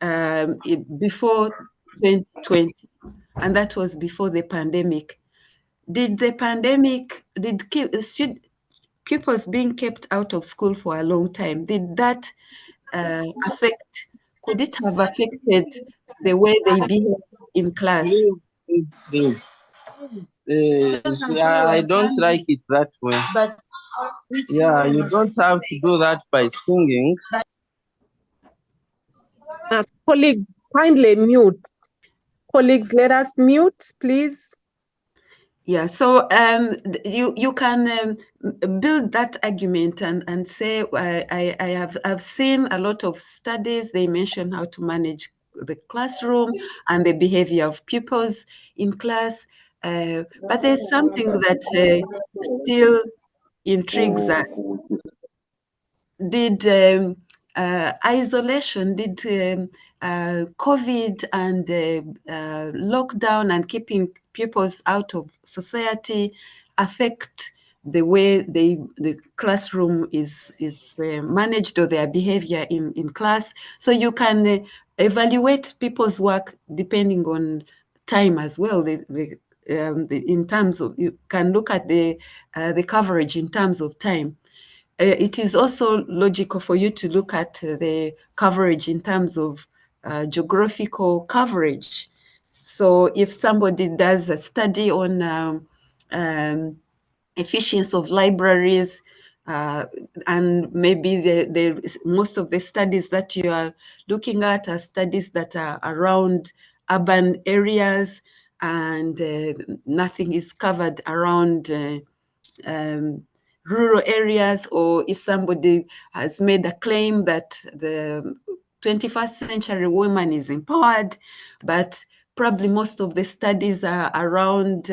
Speaker 4: before 2020, and that was before the pandemic. Did the pandemic, pupils being kept out of school for a long time, did that could it have affected the way they behave in class?
Speaker 5: Please. I don't like it that way. Yeah, you don't have to do that by singing.
Speaker 1: Colleague, kindly mute. Colleagues, let us mute, please.
Speaker 4: Yeah, so you can build that argument and say, I've seen a lot of studies. They mention how to manage the classroom and the behavior of pupils in class, but there's something that still intrigues us. Did isolation, did COVID and lockdown and keeping pupils out of society affect the way the classroom is managed, or their behavior in class? So you can evaluate people's work depending on time as well. In terms of, you can look at the coverage in terms of time. It is also logical for you to look at the coverage in terms of geographical coverage. So if somebody does a study on efficiency of libraries, and maybe most of the studies that you are looking at are studies that are around urban areas, and nothing is covered around rural areas, or if somebody has made a claim that the 21st century woman is empowered, but probably most of the studies are around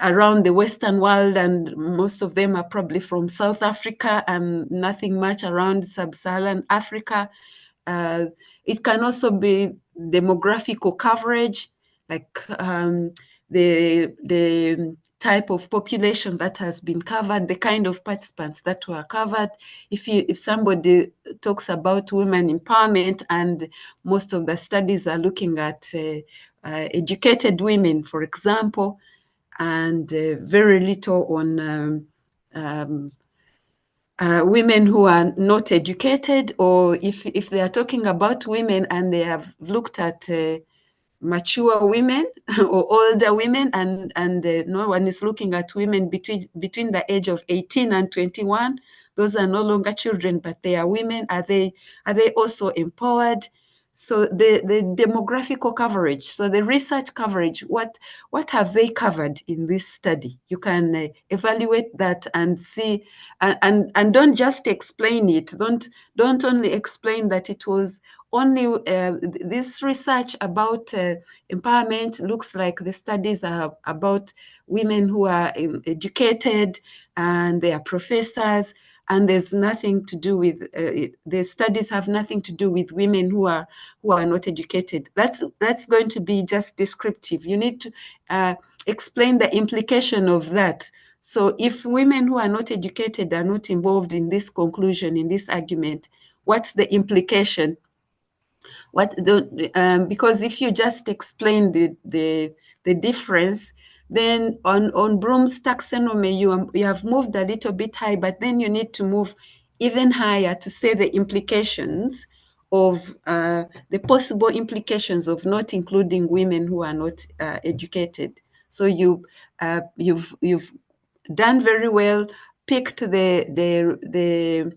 Speaker 4: around the Western world, and most of them are probably from South Africa and nothing much around Sub-Saharan Africa. It can also be demographical coverage, like the type of population that has been covered, the kind of participants that were covered. If somebody talks about women empowerment, and most of the studies are looking at educated women, for example, and very little on women who are not educated, or if they are talking about women and they have looked at mature women or older women, and no one is looking at women between the age of 18 and 21, those are no longer children, but they are women. Are they also empowered? So the demographical coverage, so the research coverage, what have they covered in this study? You can evaluate that and see, and don't just explain it. Don't only explain that it was only this research about empowerment looks like the studies are about women who are educated and they are professors, and there's nothing to do with the studies have nothing to do with women who are not educated. That's going to be just descriptive. You need to explain the implication of that. So if women who are not educated are not involved in this conclusion, in this argument, what's the implication? Because if you just explain the difference, then on Bloom's taxonomy, you have moved a little bit high, but then you need to move even higher to say the implications of the possible implications of not including women who are not educated. So you've done very well, picked the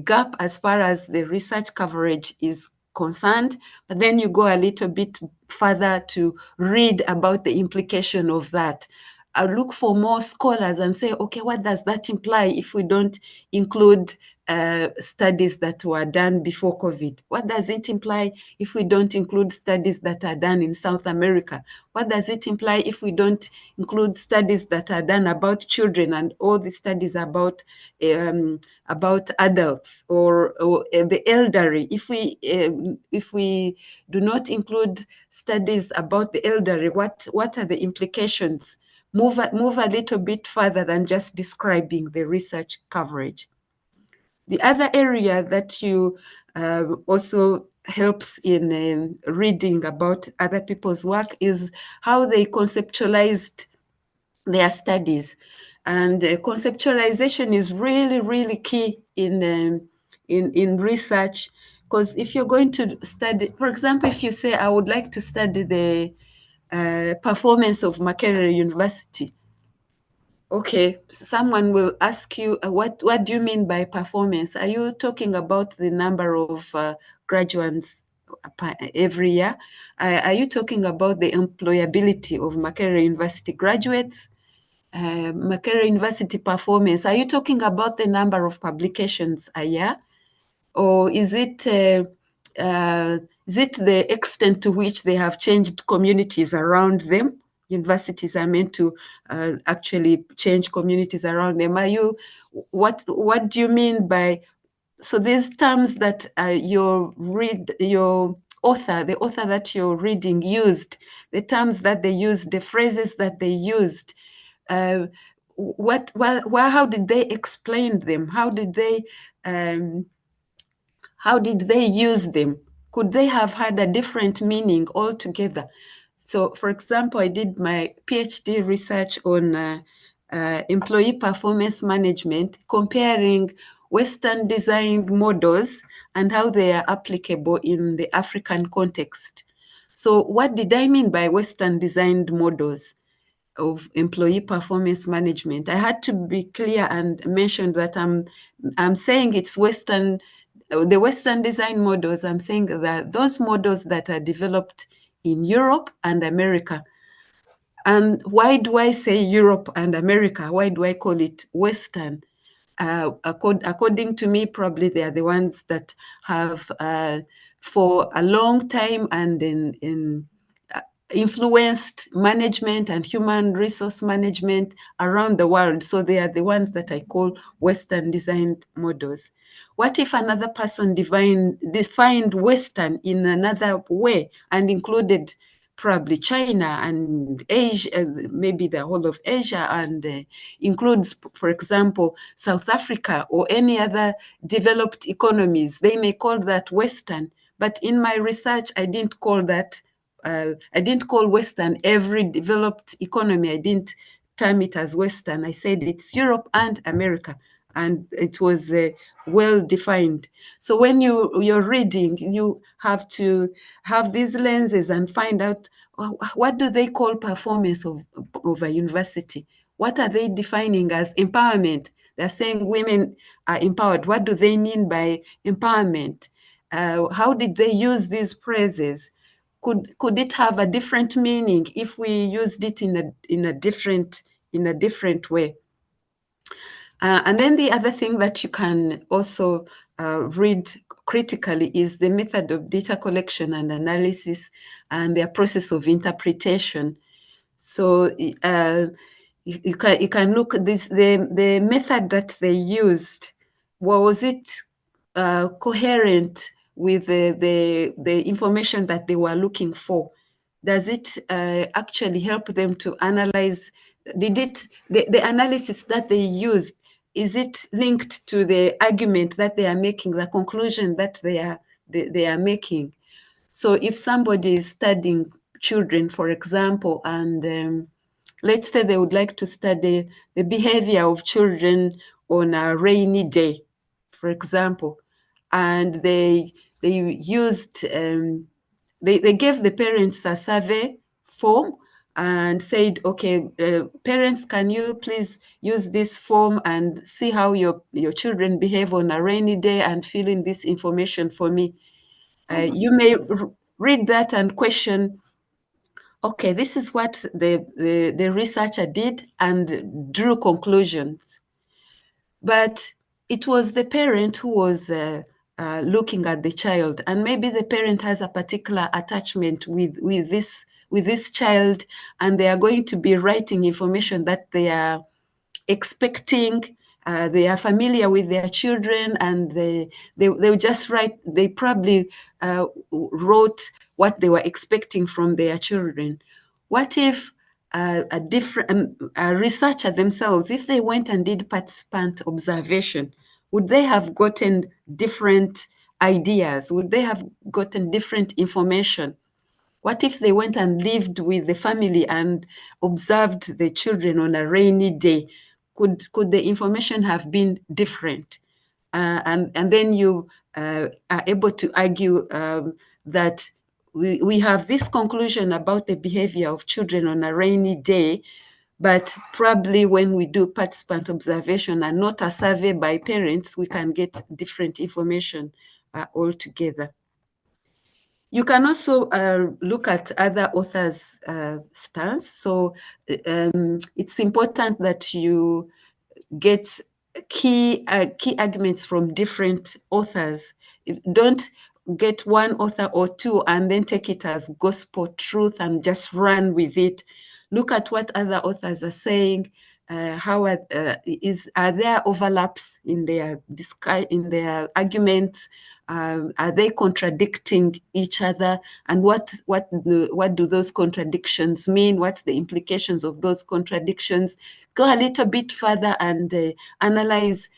Speaker 4: gap as far as the research coverage is concerned, but then you go a little bit further to read about the implication of that. I look for more scholars and say, okay, what does that imply if we don't include studies that were done before COVID? What does it imply if we don't include studies that are done in South America? What does it imply if we don't include studies that are done about children and all the studies about adults or the elderly? If we do not include studies about the elderly, what are the implications? Move a little bit further than just describing the research coverage. The other area that you also helps in reading about other people's work is how they conceptualized their studies. And conceptualization is really, really key in research, because if you're going to study, for example, if you say, I would like to study the performance of Makerere University, okay, someone will ask you, what do you mean by performance? Are you talking about the number of graduates every year? Are you talking about the employability of Makerere University graduates? Makerere University performance, are you talking about the number of publications a year? Or is it the extent to which they have changed communities around them? Universities are meant to actually change communities around them. What do you mean by, so these terms that the author that you're reading used, the terms that they used, the phrases that they used, how did they explain them? How did they use them? Could they have had a different meaning altogether? So, for example, I did my PhD research on employee performance management, comparing Western designed models and how they are applicable in the African context. So what did I mean by Western designed models of employee performance management? I had to be clear and mention that I'm saying it's the Western design models. I'm saying that those models that are developed in Europe and America. And why do I say Europe and America? Why do I call it Western? According to me, probably they are the ones that have, for a long time and influenced management and human resource management around the world. So they are the ones that I call Western designed models. What if another person defined Western in another way and included probably China and Asia, maybe the whole of Asia, and includes, for example, South Africa or any other developed economies? They may call that Western, but in my research, I didn't call that, I didn't call Western every developed economy. I didn't term it as Western. I said it's Europe and America, and it was well defined. So when you're reading, you have to have these lenses and find out, what do they call performance of a university? What are they defining as empowerment? They're saying women are empowered. What do they mean by empowerment? How did they use these phrases? Could it have a different meaning if we used it in a different way? And then the other thing that you can also read critically is the method of data collection and analysis and their process of interpretation. So you can look at this, the method that they used. Was it coherent with the information that they were looking for? Does it actually help them to analyze? The analysis that they used, is it linked to the argument that they are making, the conclusion that they are making? So if somebody is studying children, for example, and let's say they would like to study the behavior of children on a rainy day, for example, and they used, they gave the parents a survey form and said, okay, parents, can you please use this form and see how your children behave on a rainy day and fill in this information for me. You may read that and question, okay, this is what the researcher did and drew conclusions. But it was the parent who was looking at the child, and maybe the parent has a particular attachment with this child, and they are going to be writing information that they are expecting. They are familiar with their children, and they will just write. They probably wrote what they were expecting from their children. What if a different researcher themselves, if they went and did participant observation, would they have gotten different ideas? Would they have gotten different information? What if they went and lived with the family and observed the children on a rainy day? Could the information have been different? And then you are able to argue that we have this conclusion about the behavior of children on a rainy day, but probably when we do participant observation and not a survey by parents, we can get different information altogether. You can also look at other authors' stance. So it's important that you get key arguments from different authors. Don't get one author or two and then take it as gospel truth and just run with it. Look at what other authors are saying. Are there overlaps in their arguments? Are they contradicting each other? And what do those contradictions mean? What's the implications of those contradictions? Go a little bit further and analyze.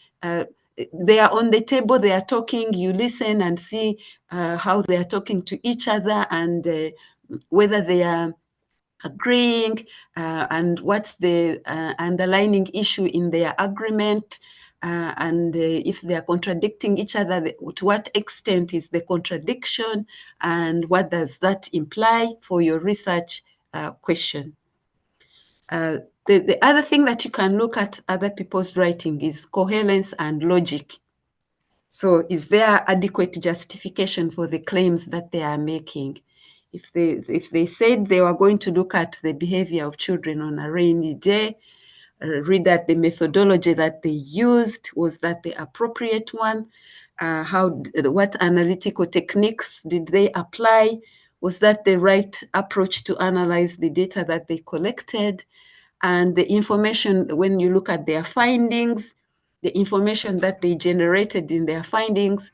Speaker 4: They are on the table, they are talking, you listen and see how they are talking to each other, and whether they are agreeing, and what's the underlying issue in their agreement, and if they are contradicting each other, to what extent is the contradiction, and what does that imply for your research question. The other thing that you can look at other people's writing is coherence and logic. So is there adequate justification for the claims that they are making? If they said they were going to look at the behavior of children on a rainy day, read that the methodology that they used, was that the appropriate one? What analytical techniques did they apply? Was that the right approach to analyze the data that they collected? And the information, when you look at their findings, the information that they generated in their findings,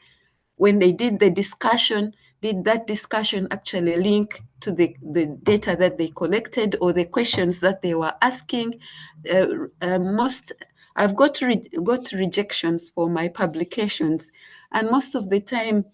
Speaker 4: when they did the discussion, did that discussion actually link to the data that they collected or the questions that they were asking? I've got rejections for my publications, and most of the time,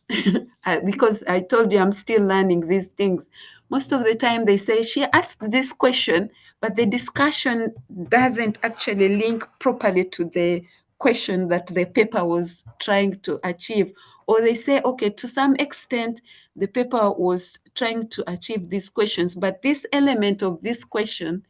Speaker 4: because I told you I'm still learning these things, most of the time they say, she asked this question, but the discussion doesn't actually link properly to the question that the paper was trying to achieve. Or they say, okay, to some extent, the paper was trying to achieve these questions, but this element of this question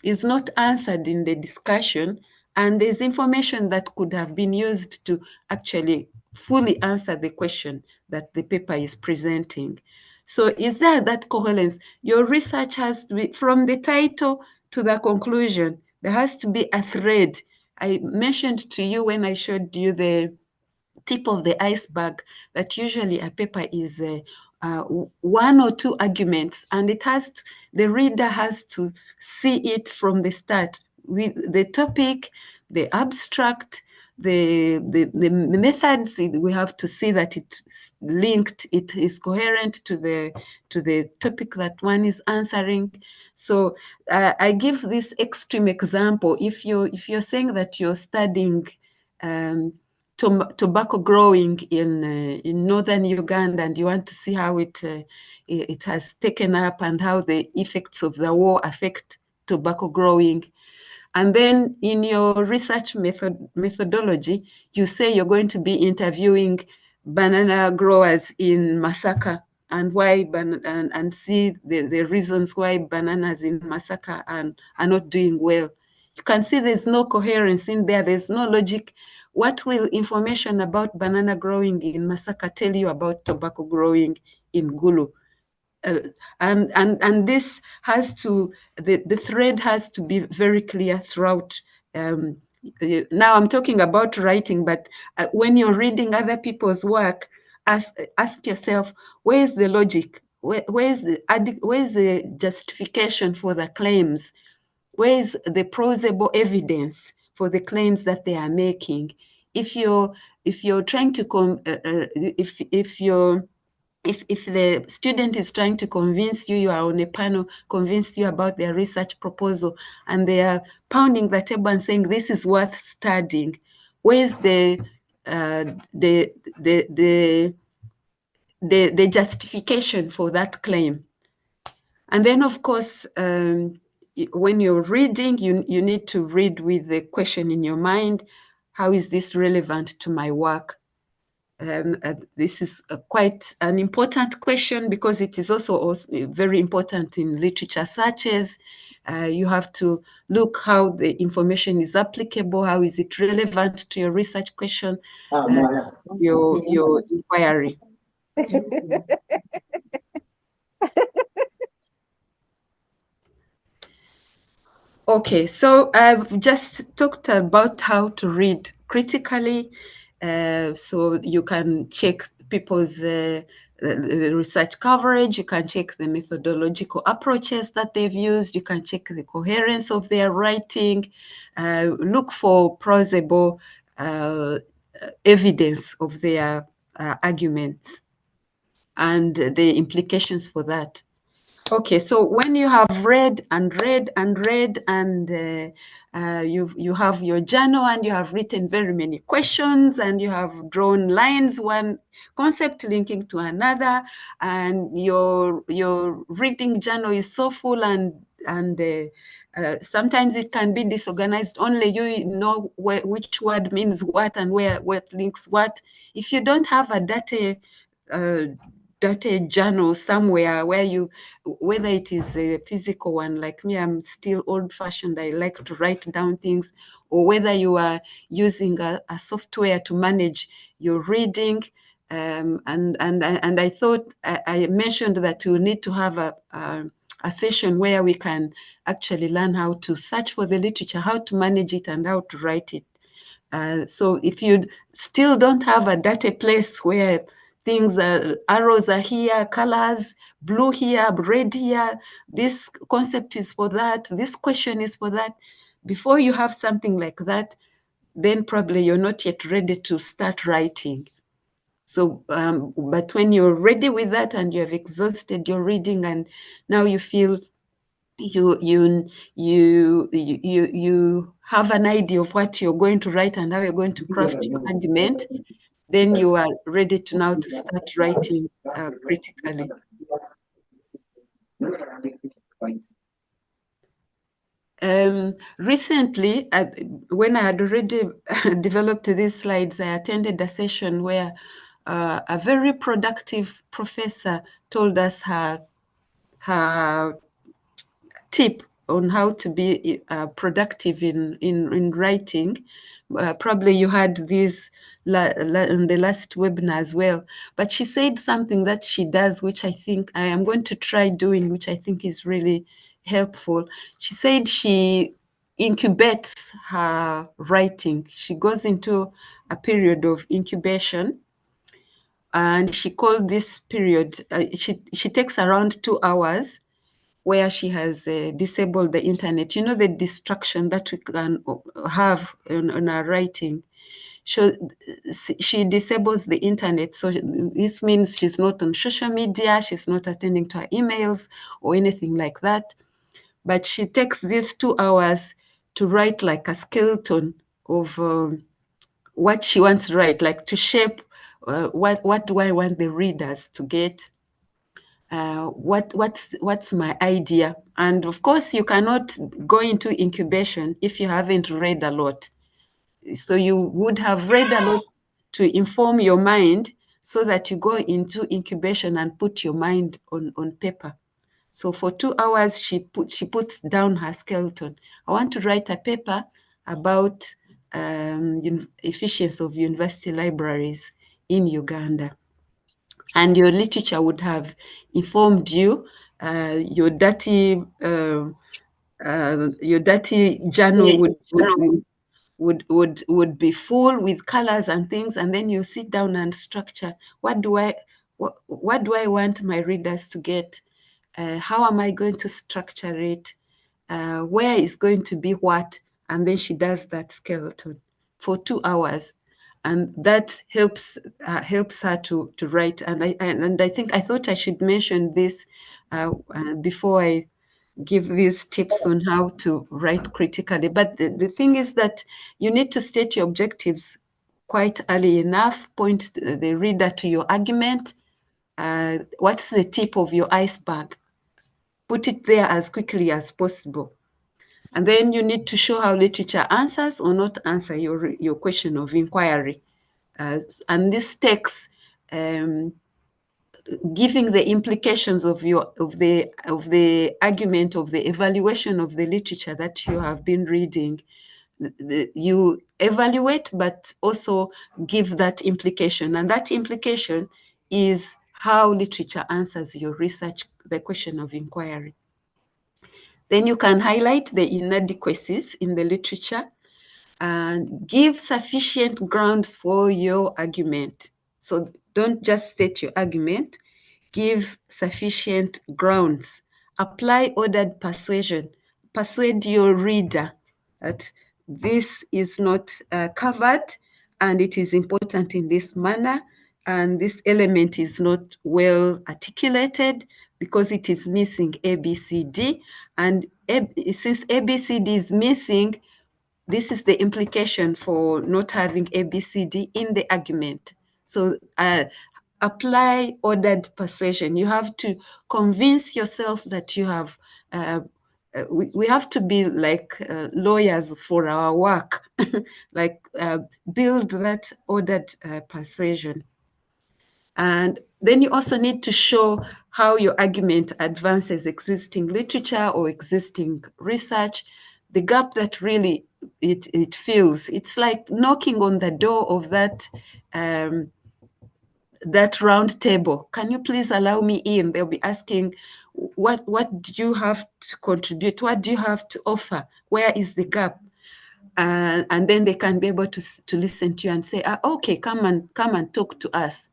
Speaker 4: is not answered in the discussion, and there's information that could have been used to actually fully answer the question that the paper is presenting. So is there that coherence? Your research has to be, from the title to the conclusion, there has to be a thread. I mentioned to you when I showed you the tip of the iceberg that usually a paper is one or two arguments, and the reader has to see it from the start with the topic, the abstract, the methods. We have to see that it's linked, it is coherent to the topic that one is answering. So I give this extreme example. If you're saying that you're studying tobacco growing in northern Uganda, and you want to see how it has taken up and how the effects of the war affect tobacco growing. And then in your research methodology, you say you're going to be interviewing banana growers in Masaka, and why and see the reasons why bananas in Masaka are not doing well. You can see there's no coherence in there. There's no logic. What will information about banana growing in Masaka tell you about tobacco growing in Gulu? And this has to, the thread has to be very clear throughout now I'm talking about writing, but when you're reading other people's work, ask yourself, where's the logic? Where's the justification for the claims? Where's the plausible evidence for the claims that they are making? If you're trying to if the student is trying to convince you, you are on a panel, convince you about their research proposal, and they are pounding the table and saying this is worth studying, where's the justification for that claim? And then, of course, when you're reading, you need to read with the question in your mind: how is this relevant to my work? This is quite an important question because it is also very important in literature searches. You have to look how the information is applicable, how is it relevant to your research question, your inquiry. Okay, so I've just talked about how to read critically. So you can check people's research coverage, you can check the methodological approaches that they've used, you can check the coherence of their writing, look for plausible evidence of their arguments and the implications for that. Okay, so when you have read and read and read, and you have your journal and you have written very many questions and you have drawn lines, one concept linking to another, and your reading journal is so full and sometimes it can be disorganized. Only you know which word means what and where what links what. If you don't have a data journal somewhere where you, whether it is a physical one, like me, I'm still old-fashioned, I like to write down things, or whether you are using a software to manage your reading. And I thought I mentioned that you need to have a session where we can actually learn how to search for the literature, how to manage it, and how to write it. So if you still don't have a data place where things are, arrows are here, colors, blue here, red here, this concept is for that, this question is for that. Before you have something like that, then probably you're not yet ready to start writing. So, but when you're ready with that and you have exhausted your reading and now you feel you have an idea of what you're going to write and how you're going to craft your argument, then you are ready to now to start writing critically. Recently, when I had already developed these slides, I attended a session where a very productive professor told us her tip on how to be productive in writing. Probably you had this in the last webinar as well, but she said something that she does, which I think I am going to try doing, which I think is really helpful. She said she incubates her writing. She goes into a period of incubation, and she called this period, she takes around 2 hours where she has disabled the internet. You know, the distraction that we can have on our writing. So she disables the internet. So this means she's not on social media, she's not attending to her emails or anything like that. But she takes these 2 hours to write like a skeleton of what she wants to write, like to shape what do I want the readers to get. What's my idea? And of course, you cannot go into incubation if you haven't read a lot. So you would have read a lot to inform your mind so that you go into incubation and put your mind on paper. So for 2 hours, she puts down her skeleton. I want to write a paper about efficiency of university libraries in Uganda. And your literature would have informed you. Your dirty journal would be full with colors and things, and then you sit down and structure. What do I want my readers to get? How am I going to structure it? Where is going to be what? And then she does that skeleton for 2 hours, and that helps her to write. And I thought I should mention this before I give these tips on how to write critically. But the thing is that you need to state your objectives quite early enough, point the reader to your argument. What's the tip of your iceberg? Put it there as quickly as possible. And then you need to show how literature answers or not answer your question of inquiry. And this takes giving the implications of the argument, of the evaluation of the literature that you have been reading. You evaluate, but also give that implication. And that implication is how literature answers your research, the question of inquiry. Then you can highlight the inadequacies in the literature and give sufficient grounds for your argument. So don't just state your argument, give sufficient grounds. Apply ordered persuasion. Persuade your reader that this is not covered and it is important in this manner, and this element is not well articulated because it is missing A, B, C, D. And since A, B, C, D is missing, this is the implication for not having A, B, C, D in the argument. So apply ordered persuasion. You have to convince yourself that you have, we have to be like lawyers for our work, like build that ordered persuasion. And then you also need to show how your argument advances existing literature or existing research, the gap that really it fills. It's like knocking on the door of that that round table. Can you please allow me in? They'll be asking, what do you have to contribute? What do you have to offer? Where is the gap? And then they can be able to listen to you and say, okay, come and talk to us.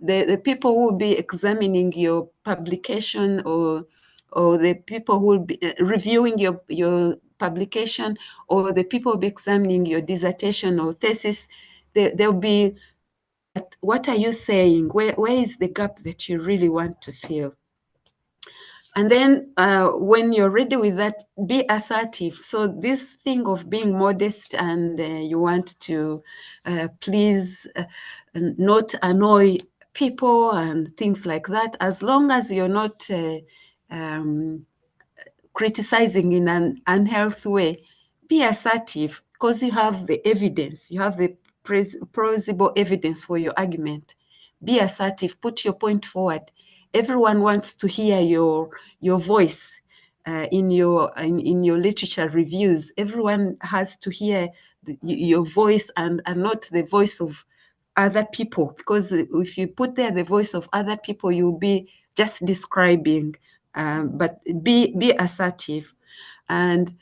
Speaker 4: The people who will be examining your publication or the people who will be reviewing your publication, or the people who will be examining your dissertation or thesis, they'll be, what are you saying? Where is the gap that you really want to fill? And then when you're ready with that, be assertive. So this thing of being modest and you want to please not annoy people and things like that, as long as you're not criticizing in an unhealthy way, be assertive, because you have the evidence, you have the plausible evidence for your argument. Be assertive, put your point forward. Everyone wants to hear your voice in your literature reviews. Everyone has to hear your voice and not the voice of other people, because if you put there the voice of other people, you'll be just describing. But be assertive and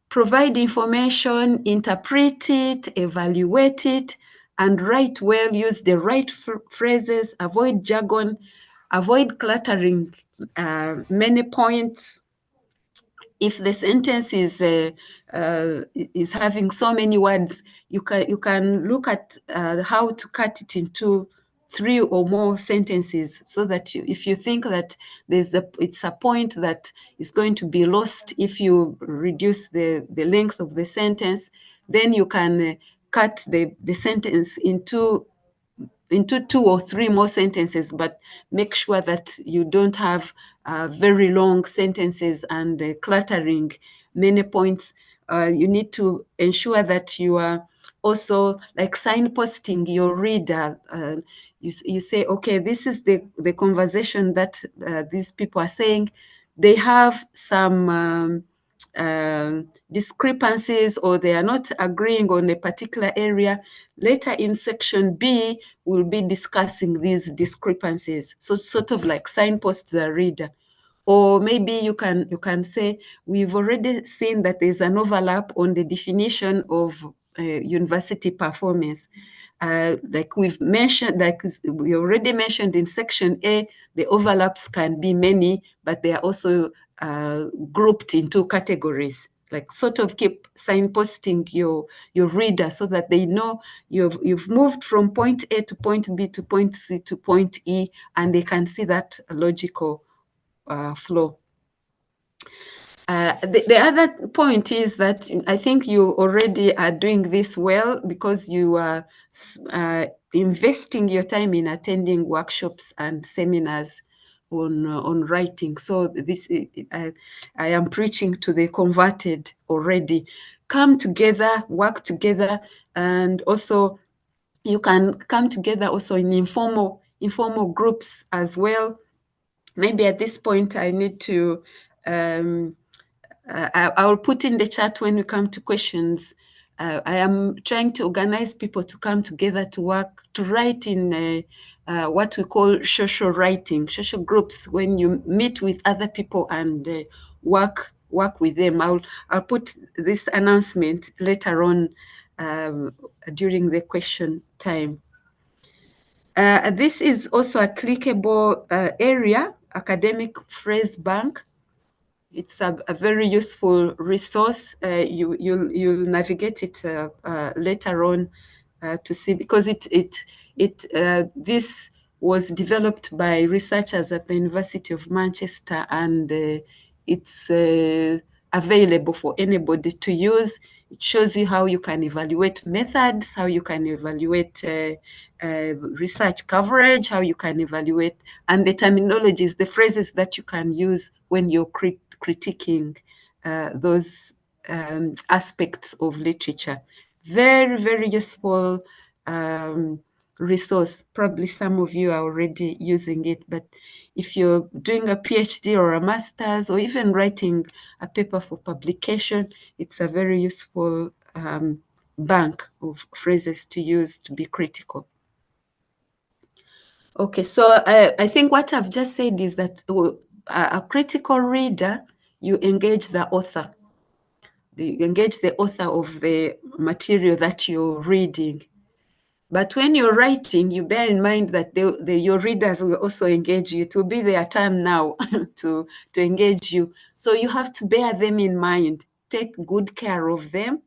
Speaker 4: provide information, interpret it, evaluate it, and write well. Use the right phrases, avoid jargon, avoid cluttering many points. If the sentence is having so many words, you can look at how to cut it into 3 or more sentences, so that if you think that it's a point that is going to be lost if you reduce the length of the sentence, then you can cut the sentence into 2 or 3 more sentences, but make sure that you don't have very long sentences and cluttering many points. You need to ensure that you are also like signposting your reader. You say, okay, this is the conversation that these people are saying. They have some discrepancies, or they are not agreeing on a particular area. Later in section B, we'll be discussing these discrepancies. So sort of like signpost the reader. Or maybe you can say, we've already seen that there's an overlap on the definition of university performance. Like we've mentioned, like we already mentioned in section A, the overlaps can be many, but they are also grouped into categories. Like sort of keep signposting your reader so that they know you've moved from point A to point B to point C to point E, and they can see that logical flow. The other point is that I think you already are doing this well because you are investing your time in attending workshops and seminars on writing. So this I am preaching to the converted already. Come together, work together, and also you can come together also in informal groups as well. Maybe at this point I need to I will put in the chat when we come to questions. I am trying to organize people to come together to work, to write in what we call social writing, social groups, when you meet with other people and work with them. I'll put this announcement later on during the question time. This is also a clickable area, academic phrase bank. It's a very useful resource. You'll navigate it later on to see, because this was developed by researchers at the University of Manchester, and it's available for anybody to use. It shows you how you can evaluate methods, how you can evaluate research coverage, how you can evaluate, and the terminologies, the phrases that you can use when you're critiquing those aspects of literature. Very, very useful resource. Probably some of you are already using it, but if you're doing a PhD or a master's, or even writing a paper for publication, it's a very useful bank of phrases to use to be critical. Okay, so I think what I've just said is that a critical reader, you engage the author. You engage the author of the material that you're reading. But when you're writing, you bear in mind that your readers will also engage you. It will be their turn now to engage you. So you have to bear them in mind. Take good care of them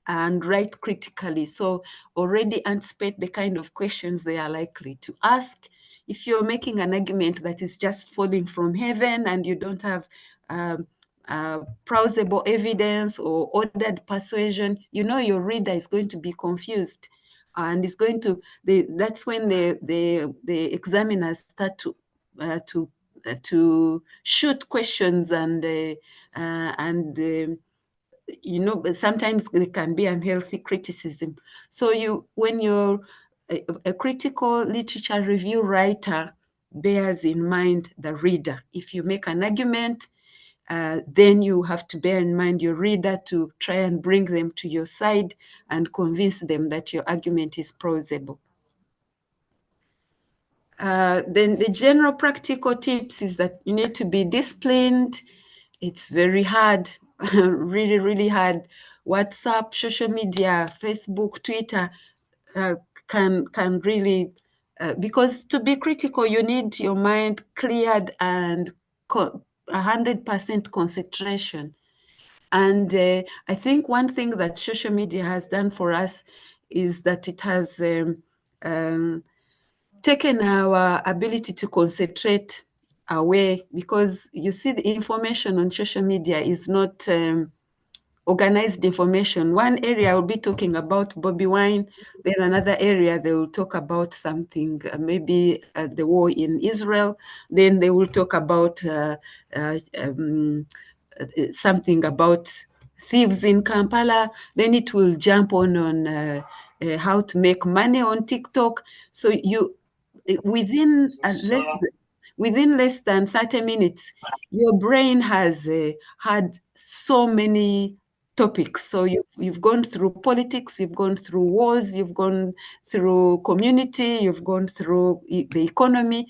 Speaker 4: and write critically. So already anticipate the kind of questions they are likely to ask. If you're making an argument that is just falling from heaven and you don't have plausible evidence or ordered persuasion, you know your reader is going to be confused, and is going to. That's when the examiners start to shoot questions and you know, but sometimes there can be unhealthy criticism. So when you're a critical literature review writer, bears in mind the reader. If you make an argument, then you have to bear in mind your reader to try and bring them to your side and convince them that your argument is plausible. Then the general practical tips is that you need to be disciplined. It's very hard, really, really hard. WhatsApp, social media, Facebook, Twitter can really, because to be critical, you need your mind cleared and 100% concentration. And I think one thing that social media has done for us is that it has taken our ability to concentrate away, because you see the information on social media is not organized information. One area will be talking about Bobby Wine, then another area they will talk about something, maybe the war in Israel, then they will talk about something about thieves in Kampala, then it will jump on how to make money on TikTok. So you, within less than 30 minutes, your brain has had so many topics. So you've gone through politics, you've gone through wars, you've gone through community, you've gone through the economy,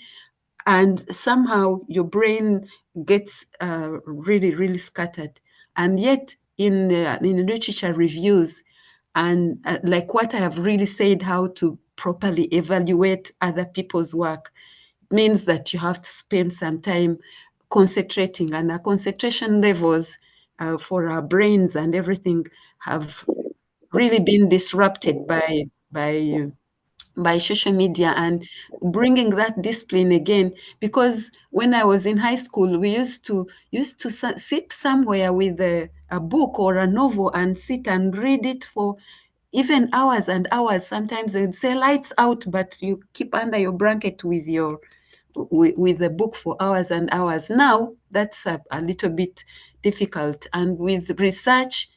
Speaker 4: and somehow your brain gets really, really scattered. And yet in literature reviews, And like what I have really said, how to properly evaluate other people's work means that you have to spend some time concentrating, and our concentration levels for our brains and everything have really been disrupted by social media, and bringing that discipline again. Because when I was in high school, we used to sit somewhere with a book or a novel and sit and read it for even hours and hours. Sometimes they'd say lights out, but you keep under your blanket with the book for hours and hours. Now that's a little bit difficult, and with research,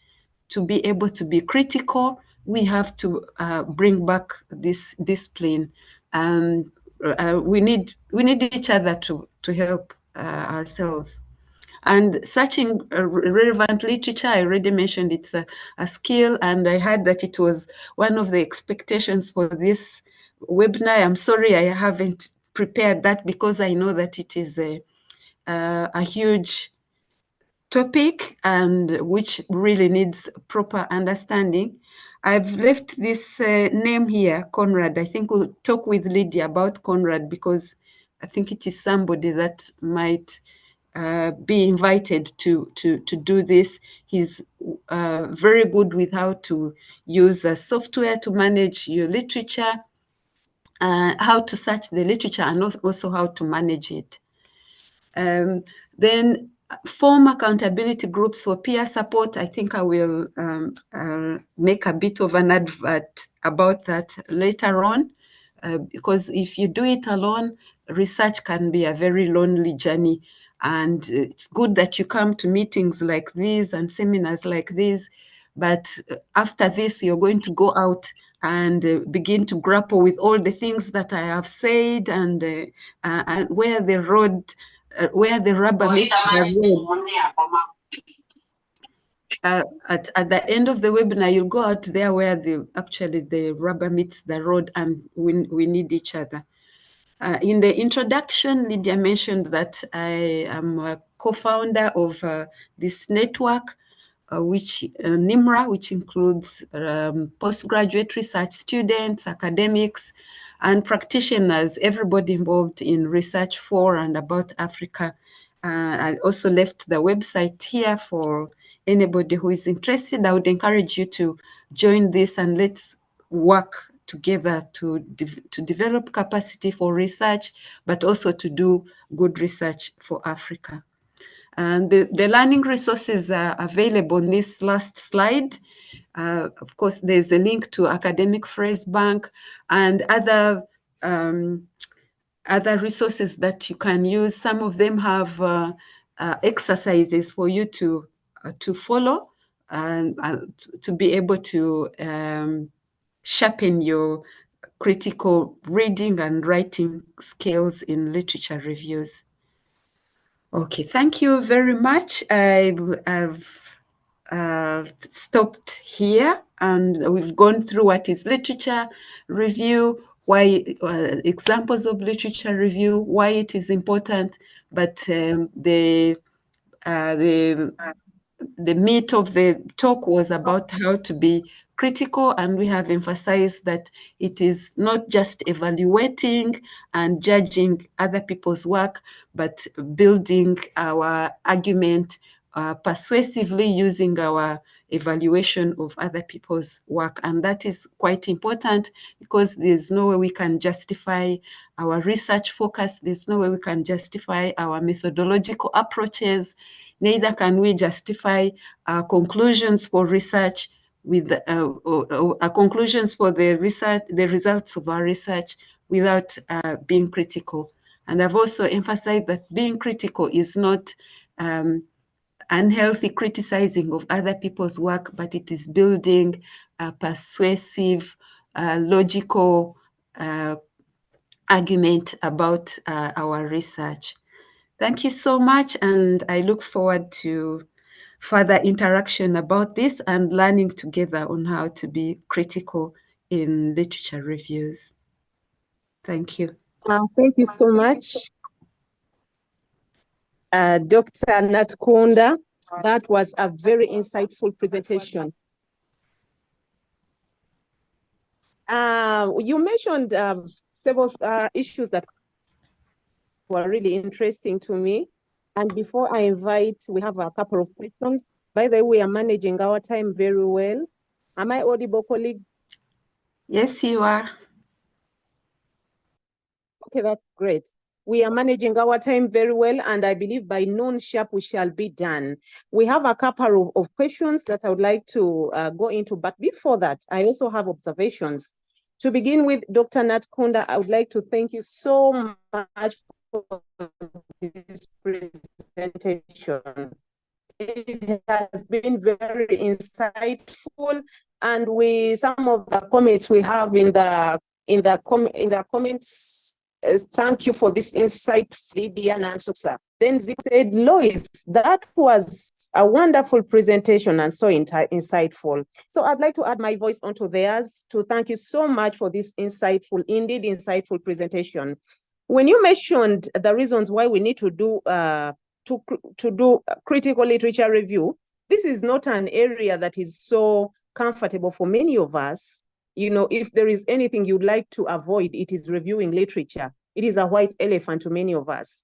Speaker 4: to be able to be critical, we have to bring back this discipline, and we need each other to help ourselves. And searching relevant literature, I already mentioned it's a skill, and I heard that it was one of the expectations for this webinar. I'm sorry I haven't prepared that, because I know that it is a huge topic and which really needs proper understanding. I've left this name here, Conrad. I think we'll talk with Lydia about Conrad, because I think it is somebody that might be invited to do this. He's very good with how to use software to manage your literature, how to search the literature, and also how to manage it. Then form accountability groups for peer support. I think I will make a bit of an advert about that later on, because if you do it alone, research can be a very lonely journey. And it's good that you come to meetings like these and seminars like these, but after this, you're going to go out and begin to grapple with all the things that I have said, and where the rubber meets the road. At the end of the webinar, you'll go out there where actually the rubber meets the road, and we need each other. In the introduction, Lydia mentioned that I am a co-founder of this network, which NIMRA, which includes postgraduate research students, academics, and practitioners, everybody involved in research for and about Africa. I also left the website here for anybody who is interested. I would encourage you to join this, and let's work together to develop capacity for research, but also to do good research for Africa. And the learning resources are available on this last slide. Of course, there's a link to Academic Phrase Bank and other resources that you can use. Some of them have exercises for you to follow and to be able to sharpen your critical reading and writing skills in literature reviews. Okay, thank you very much. I've stopped here, and we've gone through what is literature review, why examples of literature review, why it is important, but the meat of the talk was about how to be critical, and we have emphasized that it is not just evaluating and judging other people's work, but building our argument persuasively using our evaluation of other people's work. And that is quite important, because there's no way we can justify our research focus. There's no way we can justify our methodological approaches. Neither can we justify our conclusions for research with our conclusions for the results of our research without being critical. And I've also emphasized that being critical is not unhealthy criticizing of other people's work, but it is building a persuasive, logical argument about our research. Thank you so much, and I look forward to further interaction about this and learning together on how to be critical in literature reviews. Thank you.
Speaker 1: Thank you so much, Dr. Natukunda. That was a very insightful presentation. You mentioned several issues that were really interesting to me. And before I invite, we have a couple of questions. By the way, we are managing our time very well. Am I audible, colleagues?
Speaker 4: Yes, you are.
Speaker 1: Okay, that's great. We are managing our time very well, and I believe by noon sharp we shall be done. We have a couple of questions that I would like to go into, but before that, I also have observations. To begin with, Dr. Natukunda, I would like to thank you so much for this presentation. It has been very insightful, and some of the comments we have in the comments. Thank you for this insight, Lydia and Ansuksa. Then Zip said, Loice, that was a wonderful presentation and so insightful. So I'd like to add my voice onto theirs to thank you so much for this indeed insightful presentation. When you mentioned the reasons why we need to do critical literature review, this is not an area that is so comfortable for many of us. You know, if there is anything you'd like to avoid, it is reviewing literature. It is a white elephant to many of us.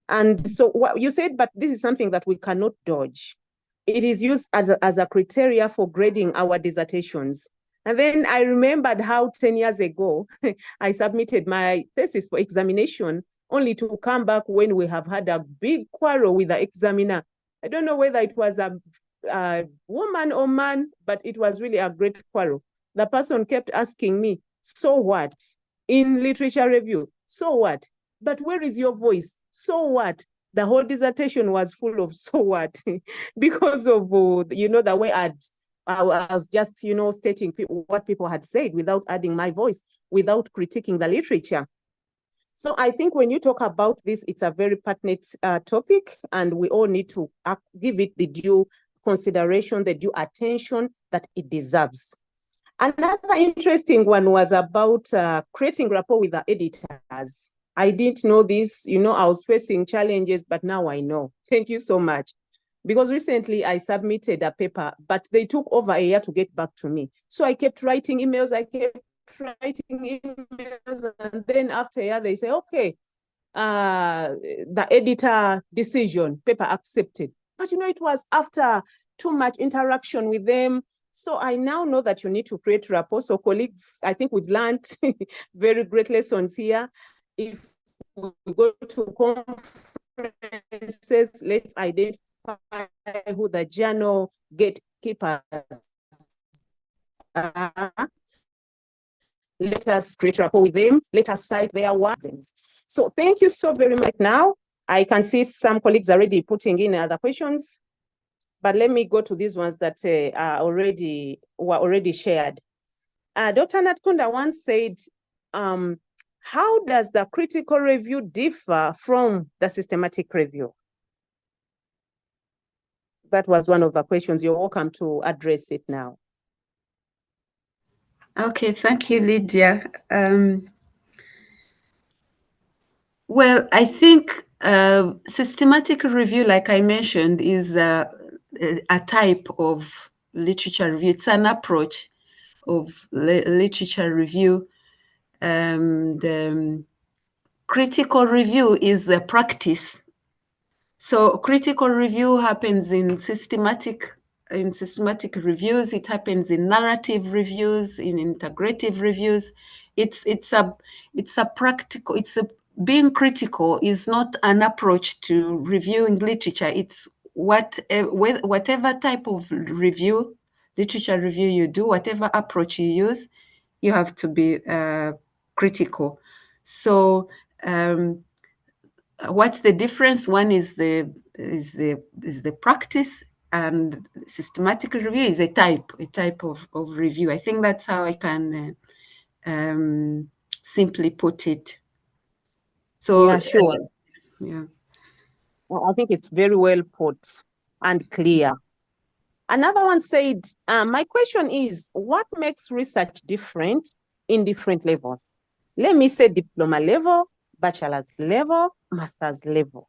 Speaker 1: And so what you said, but this is something that we cannot dodge. It is used as a criteria for grading our dissertations. And then I remembered how 10 years ago, I submitted my thesis for examination only to come back when we have had a big quarrel with the examiner. I don't know whether it was a woman or man, but it was really a great quarrel. The person kept asking me, so what? In literature review, so what? But where is your voice? So what? The whole dissertation was full of so what? Because of, the way I was just, stating what people had said without adding my voice, without critiquing the literature. So I think when you talk about this, it's a very pertinent topic, and we all need to give it the due consideration, the due attention that it deserves. Another interesting one was about creating rapport with the editors. I didn't know this, I was facing challenges, but now I know. Thank you so much. Because recently I submitted a paper, but they took over a year to get back to me. So I kept writing emails, and then after a year they say, okay, the editor decision, paper accepted. But it was after too much interaction with them. So I now know that you need to create rapport. So colleagues, I think we've learned very great lessons here. If we go to conferences, let's identify who the journal gatekeepers are. Let us create rapport with them. Let us cite their work. So thank you so very much. Now, I can see some colleagues already putting in other questions, but let me go to these ones that were already shared. Dr. Natukunda once said, how does the critical review differ from the systematic review? That was one of the questions. You're welcome to address it now.
Speaker 4: Okay, thank you, Lydia. Well, I think systematic review, like I mentioned, is a type of literature review. It's an approach of literature review. And critical review is a practice. So critical review happens in systematic reviews. It happens in narrative reviews, in integrative reviews. Being critical is not an approach to reviewing literature. It's whatever type of literature review you do, whatever approach you use, you have to be critical. So what's the difference? One is the practice, and systematic review is a type of review. I think that's how I can simply put it. So
Speaker 1: yeah, sure.
Speaker 4: Yeah.
Speaker 1: Well, I think it's very well put and clear. Another one said, my question is, what makes research different in different levels? Let me say diploma level, bachelor's level, master's level.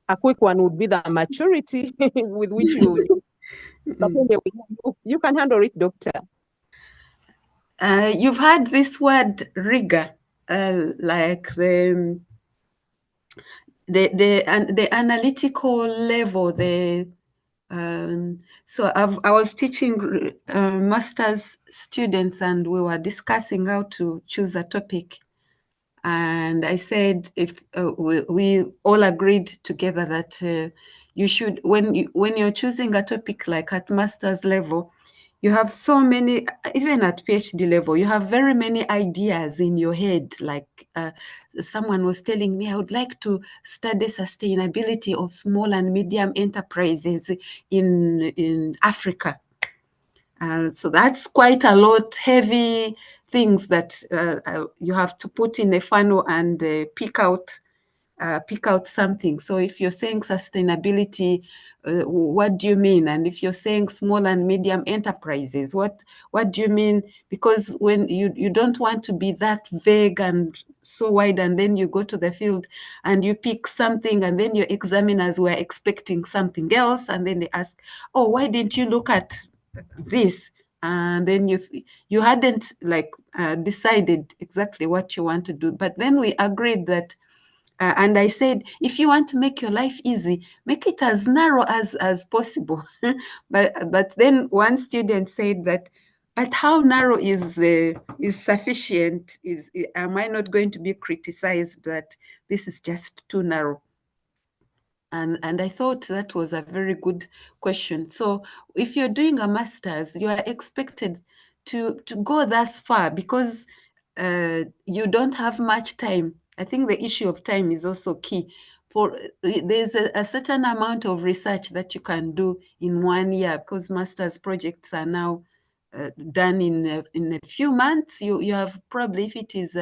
Speaker 1: A quick one would be the maturity with which you can handle it, doctor.
Speaker 4: You've heard this word rigor, like the analytical level. So I was teaching master's students, and we were discussing how to choose a topic. And I said, if we all agreed together that you should, when you're choosing a topic like at master's level, you have so many, even at PhD level, you have very many ideas in your head. Like someone was telling me, I would like to study sustainability of small and medium enterprises in Africa. So that's quite a lot, heavy things that you have to put in a funnel and pick out something. So if you're saying sustainability, what do you mean? And if you're saying small and medium enterprises, what do you mean? Because when you don't want to be that vague and so wide, and then you go to the field and you pick something, and then your examiners were expecting something else, and then they ask, oh, why didn't you look at this? And then you hadn't like decided exactly what you want to do. But then we agreed that and I said, if you want to make your life easy, make it as narrow as possible. but then one student said that, but how narrow is sufficient? Am I not going to be criticized that this is just too narrow? And I thought that was a very good question. So if you're doing a master's, you are expected to go thus far because you don't have much time. I think the issue of time is also key. There's a certain amount of research that you can do in 1 year, because master's projects are now done in a few months. You have probably, if it is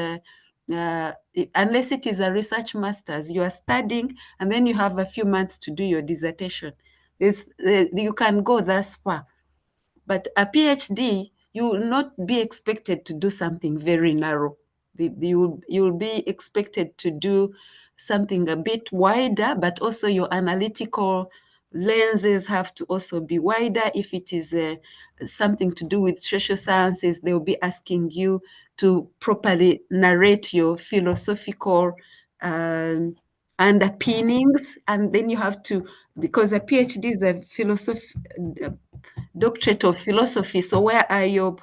Speaker 4: unless it is a research master's, you are studying and then you have a few months to do your dissertation. You can go thus far. But a PhD, you will not be expected to do something very narrow. You will be expected to do something a bit wider, but also your analytical lenses have to also be wider. If it is something to do with social sciences, they'll be asking you to properly narrate your philosophical underpinnings, and then you have to, because a PhD is a doctorate of philosophy. So where are your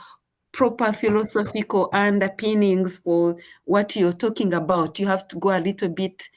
Speaker 4: proper philosophical underpinnings for what you're talking about? You have to go a little bit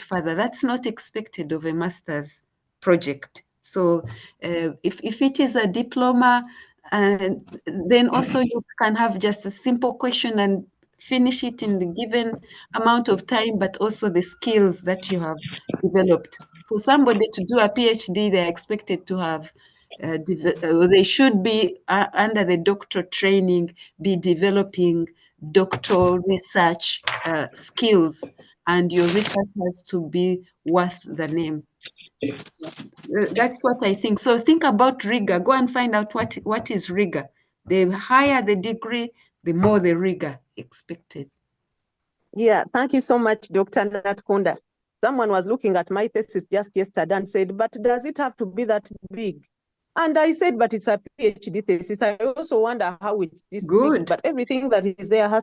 Speaker 4: further. That's not expected of a master's project. So if it is a diploma, then also you can have just a simple question and finish it in the given amount of time, but also the skills that you have developed. For somebody to do a PhD, they're expected to have they should be under the doctoral training, be developing doctoral research skills, and your research has to be worth the name. That's what I think. So think about rigor. Go and find out what is rigor. The higher the degree, the more the rigor expected.
Speaker 1: Yeah, thank you so much, Dr. Natukunda. Someone was looking at my thesis just yesterday and said, but does it have to be that big? And I said, but it's a PhD thesis. I also wonder how it's this big, but everything that is there has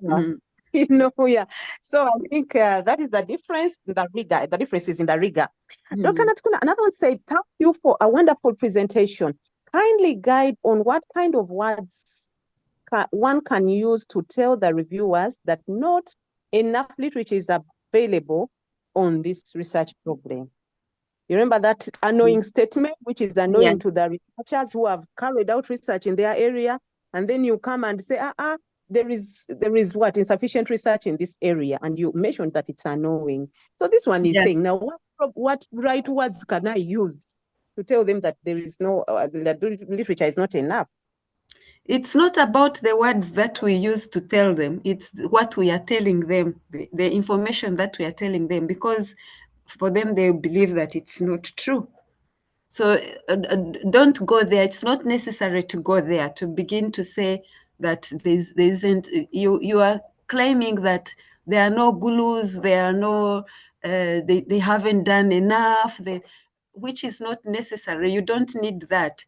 Speaker 1: to be, yeah. So I think that is the difference, the rigor. The difference is in the rigor. Dr. Natukunda, another one said, thank you for a wonderful presentation. Kindly guide on what kind of words one can use to tell the reviewers that not enough literature is available on this research problem. You remember that annoying statement, which is annoying to the researchers who have carried out research in their area, and then you come and say, there is what, insufficient research in this area, and you mentioned that it's annoying. So this one is saying, now what right words can I use to tell them that there is no, the literature is not enough?
Speaker 4: It's not about the words that we use to tell them. It's what we are telling them, the information that we are telling them, because for them, they believe that it's not true. So don't go there. It's not necessary to go there to begin to say that there isn't, you are claiming that there are no gurus, there are no, they haven't done enough, which is not necessary. You don't need that.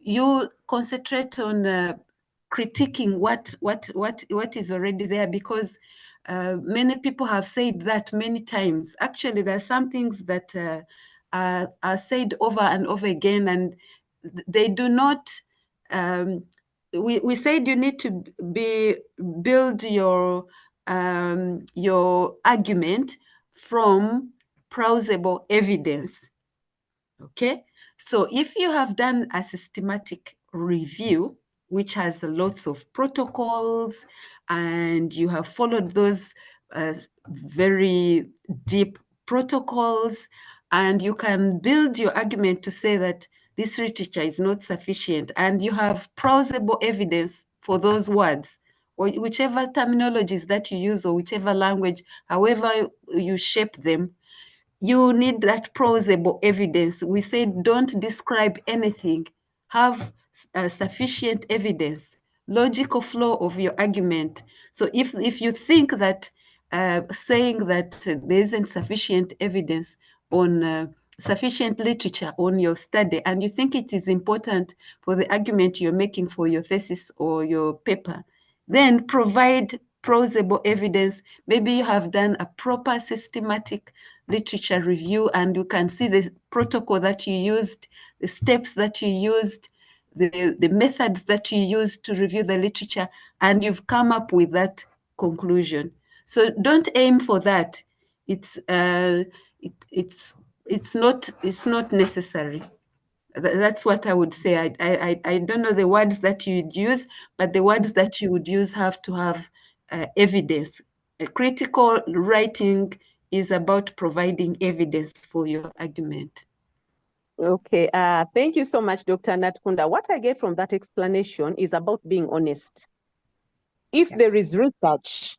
Speaker 4: You concentrate on critiquing what is already there, because many people have said that many times. Actually, there are some things that are said over and over again, and they do not. We said you need to build your argument from plausible evidence. Okay, so if you have done a systematic review, which has lots of protocols, and you have followed those very deep protocols, and you can build your argument to say that this literature is not sufficient, and you have plausible evidence for those words, or whichever terminologies that you use, or whichever language, however you shape them, you need that plausible evidence. We said don't describe anything. Have sufficient evidence, logical flow of your argument. So if you think that saying that there isn't sufficient evidence on sufficient literature on your study, and you think it is important for the argument you're making for your thesis or your paper, then provide plausible evidence. Maybe you have done a proper systematic literature review, and you can see the protocol that you used, the steps that you used, the methods that you used to review the literature, and you've come up with that conclusion. So don't aim for that. It's not necessary. That's what I would say. I don't know the words that you'd use, but the words that you would use have to have evidence. Critical writing is about providing evidence for your argument.
Speaker 1: Okay, thank you so much, Dr. Natukunda. What I get from that explanation is about being honest. If there is research,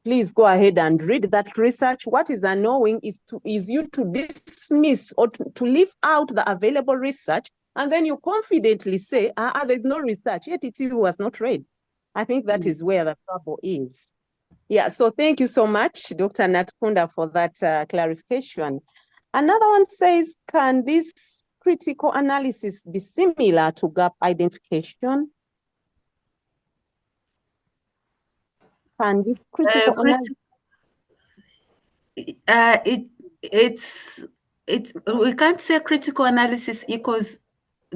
Speaker 1: please go ahead and read that research. What is unknowing is you to dismiss or to leave out the available research, and then you confidently say, there's no research, yet it was not read. I think that is where the trouble is. Yeah, so thank you so much, Dr. Natukunda, for that clarification. Another one says, can this critical analysis be similar to gap identification? Can this critical analysis...
Speaker 4: we can't say critical analysis equals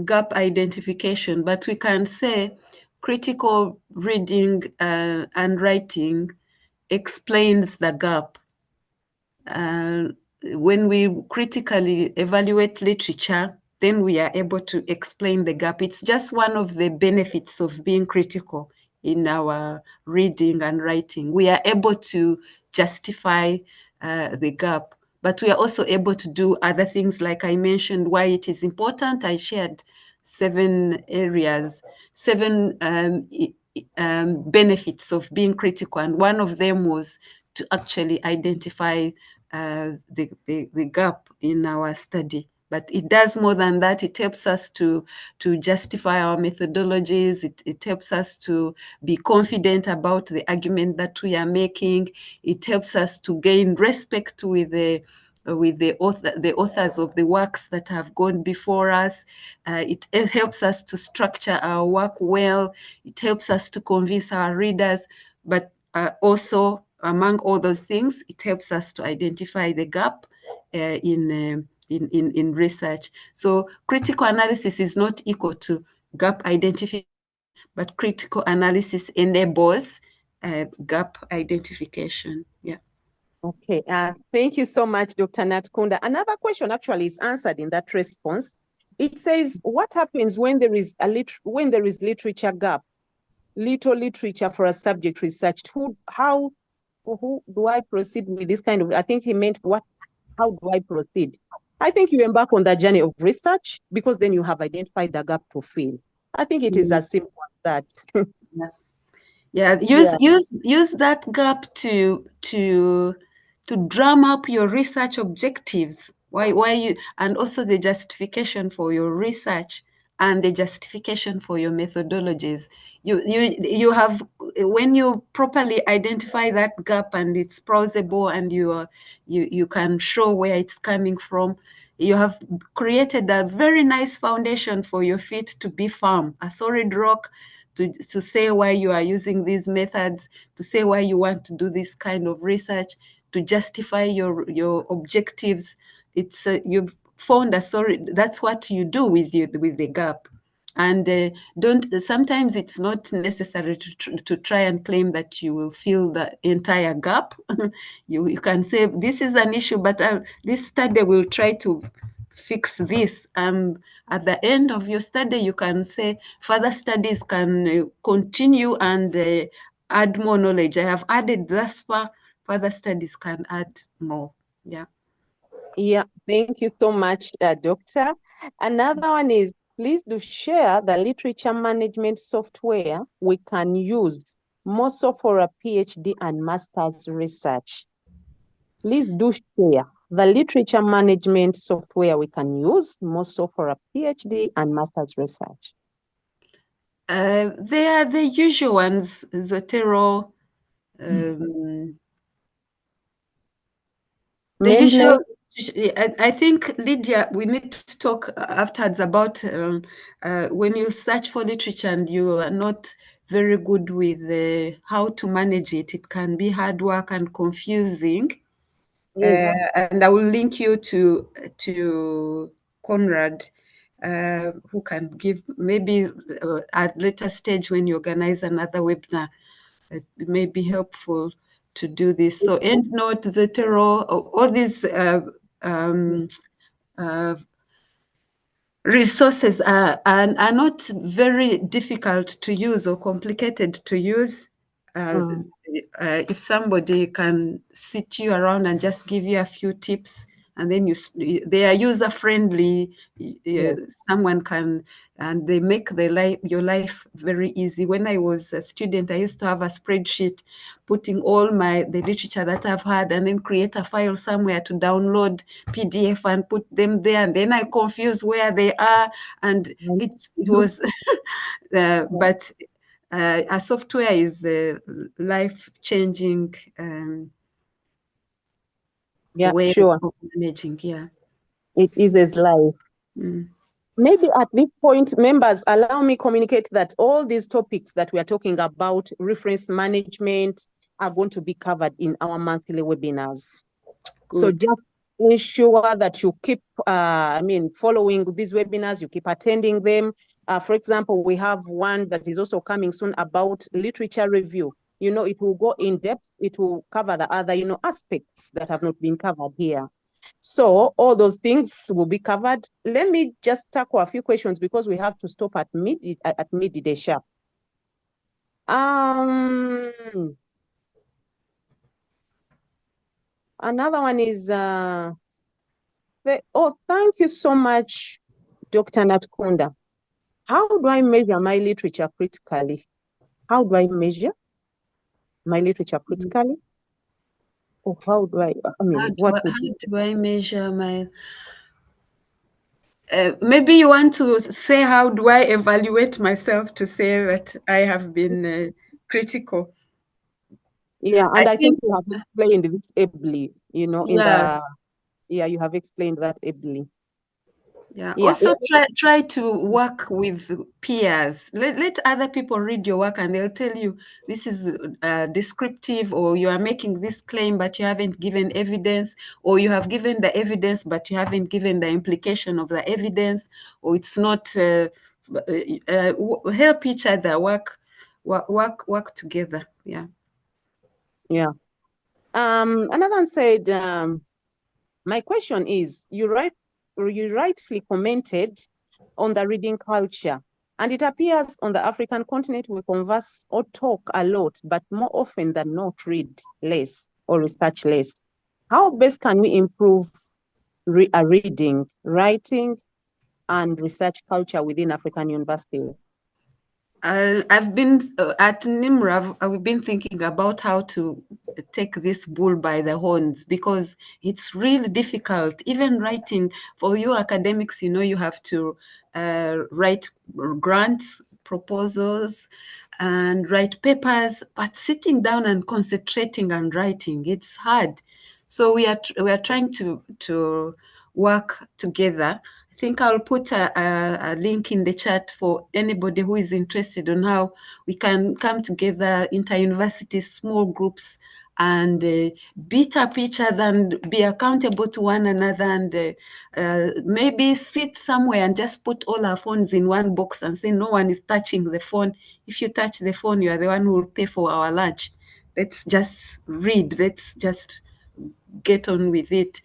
Speaker 4: gap identification, but we can say critical reading and writing explains the gap. When we critically evaluate literature, then we are able to explain the gap. It's just one of the benefits of being critical in our reading and writing. We are able to justify the gap, but we are also able to do other things, like I mentioned, why it is important. I shared 7 areas, 7 benefits of being critical, and one of them was to actually identify the gap in our study. But it does more than that. It helps us to justify our methodologies. It helps us to be confident about the argument that we are making. It helps us to gain respect with the authors of the works that have gone before us. It helps us to structure our work well. It helps us to convince our readers, but also, among all those things, it helps us to identify the gap in research. So critical analysis is not equal to gap identification, but critical analysis enables gap identification. Yeah.
Speaker 1: Okay, thank you so much, Dr. Natukunda. Another question actually is answered in that response. It says, what happens when there is literature gap, little literature for a subject researched? How do I proceed with this kind of, I think he meant how do I proceed? I think you embark on that journey of research, because then you have identified the gap to fill. I think it is as simple as that.
Speaker 4: Yeah, use that gap to drum up your research objectives. Why you, and also the justification for your research and the justification for your methodologies. You have, when you properly identify that gap and it's plausible and you can show where it's coming from, you have created a very nice foundation for your feet to be firm, a solid rock to say why you are using these methods, to say why you want to do this kind of research, to justify your objectives. It's you've found a story. That's what you do with the gap. And sometimes it's not necessary to try and claim that you will fill the entire gap. You can say this is an issue, but this study will try to fix this. At the end of your study, you can say further studies can continue and add more knowledge. I have added thus far, further studies can add more. Yeah.
Speaker 1: Yeah, thank you so much, Doctor. Another one is, please do share the literature management software we can use more so for a PhD and master's research. Please do share the literature management software we can use more so for a PhD and master's research.
Speaker 4: They are the usual ones, Zotero, the usual. I think, Lydia, we need to talk afterwards about when you search for literature and you are not very good with how to manage it. It can be hard work and confusing.
Speaker 1: Yes.
Speaker 4: And I will link you to Conrad, who can give maybe at later stage when you organize another webinar. It may be helpful to do this. So EndNote, Zotero, all these resources are not very difficult to use or complicated to use. If somebody can sit you around and just give you a few tips, and then they are user friendly. Someone can, and they make your life very easy. When I was a student, I used to have a spreadsheet putting all the literature that I've had, and then create a file somewhere to download PDF and put them there, and then I confuse where they are, and it was but a software is life-changing way of managing. Yeah,
Speaker 1: it is as life. Maybe at this point, members, allow me communicate that all these topics that we are talking about, reference management, are going to be covered in our monthly webinars. Good. So just ensure that you keep, following these webinars, you keep attending them. For example, we have one that is also coming soon about literature review. It will go in depth. It will cover the other, aspects that have not been covered here. So all those things will be covered. Let me just tackle a few questions because we have to stop at midday sharp. Another one is thank you so much, Dr. Natukunda. How do I measure my literature critically? How do I measure my literature critically? Or how do I
Speaker 4: measure my... maybe you want to say, how do I evaluate myself to say that I have been critical?
Speaker 1: Yeah, and I think you have explained this ably, you have explained that ably.
Speaker 4: Yeah. Also try to work with peers. Let other people read your work and they'll tell you this is descriptive, or you are making this claim but you haven't given evidence, or you have given the evidence but you haven't given the implication of the evidence, or it's not help each other, work together. Yeah.
Speaker 1: Yeah. Another one said, my question is, you rightfully commented on the reading culture, and it appears on the African continent we converse or talk a lot, but more often than not read less or research less. How best can we improve reading, writing, and research culture within African universities?
Speaker 4: I've been at NIMR, I've been thinking about how to take this bull by the horns, because it's really difficult. Even writing, for you academics, you have to write grants, proposals, and write papers, but sitting down and concentrating and writing, it's hard. So we are trying to work together. I think I'll put a link in the chat for anybody who is interested on how we can come together, inter-university small groups, and beat up each other and be accountable to one another, and maybe sit somewhere and just put all our phones in one box and say no one is touching the phone. If you touch the phone, you are the one who will pay for our lunch. Let's just read. Let's just get on with it.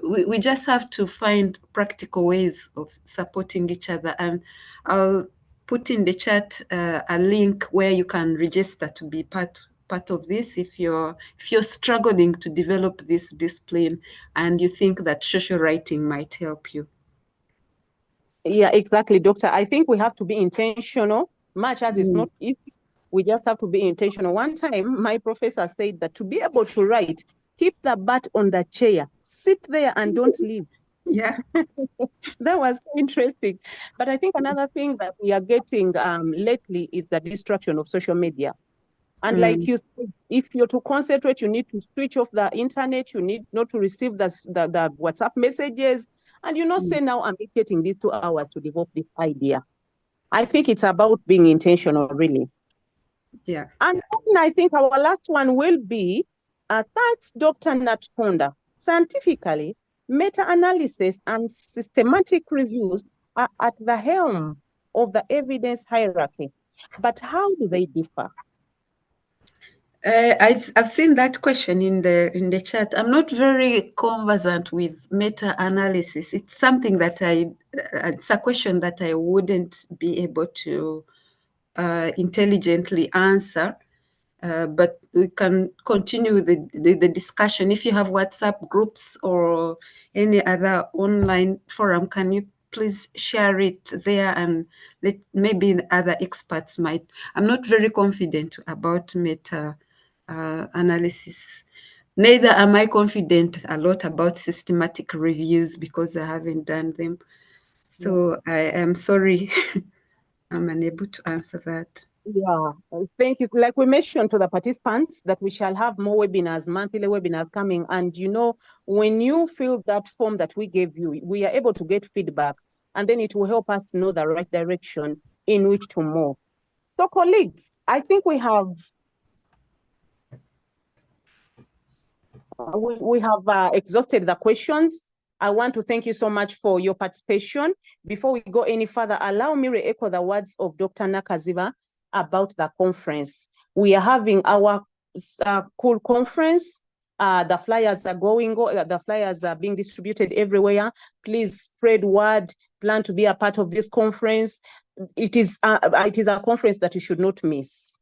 Speaker 4: We just have to find practical ways of supporting each other. And I'll put in the chat a link where you can register to be part of this if you're struggling to develop this discipline and you think that social writing might help you.
Speaker 1: Yeah, exactly, Doctor. I think we have to be intentional, much as it's not easy. We just have to be intentional. One time, my professor said that to be able to write, keep the butt on the chair, sit there and don't leave.
Speaker 4: Yeah.
Speaker 1: That was so interesting. But I think another thing that we are getting lately is the distraction of social media. And like you said, if you're to concentrate, you need to switch off the internet. You need not to receive the WhatsApp messages. And you know, say now I'm getting these 2 hours to develop this idea. I think it's about being intentional, really.
Speaker 4: Yeah.
Speaker 1: And I think our last one will be, thanks, Dr. Natukunda. Scientifically, meta-analysis and systematic reviews are at the helm of the evidence hierarchy. But how do they differ?
Speaker 4: I've seen that question in the chat. I'm not very conversant with meta-analysis. It's something that it's a question that I wouldn't be able to intelligently answer. But we can continue the discussion. If you have WhatsApp groups or any other online forum, can you please share it there, and maybe other experts might. I'm not very confident about meta analysis. Neither am I confident a lot about systematic reviews because I haven't done them. So I am sorry, I'm unable to answer that.
Speaker 1: Yeah, thank you. Like we mentioned to the participants that we shall have more webinars, monthly webinars coming. And you know, when you fill that form that we gave you, we are able to get feedback, and then it will help us to know the right direction in which to move. So colleagues, I think we have exhausted the questions. I want to thank you so much for your participation. Before we go any further, allow me to re-echo the words of Dr. Nakaziba about the conference. We are having our CUUL conference. The flyers are the flyers are being distributed everywhere. Please spread word, plan to be a part of this conference. It is a conference that you should not miss.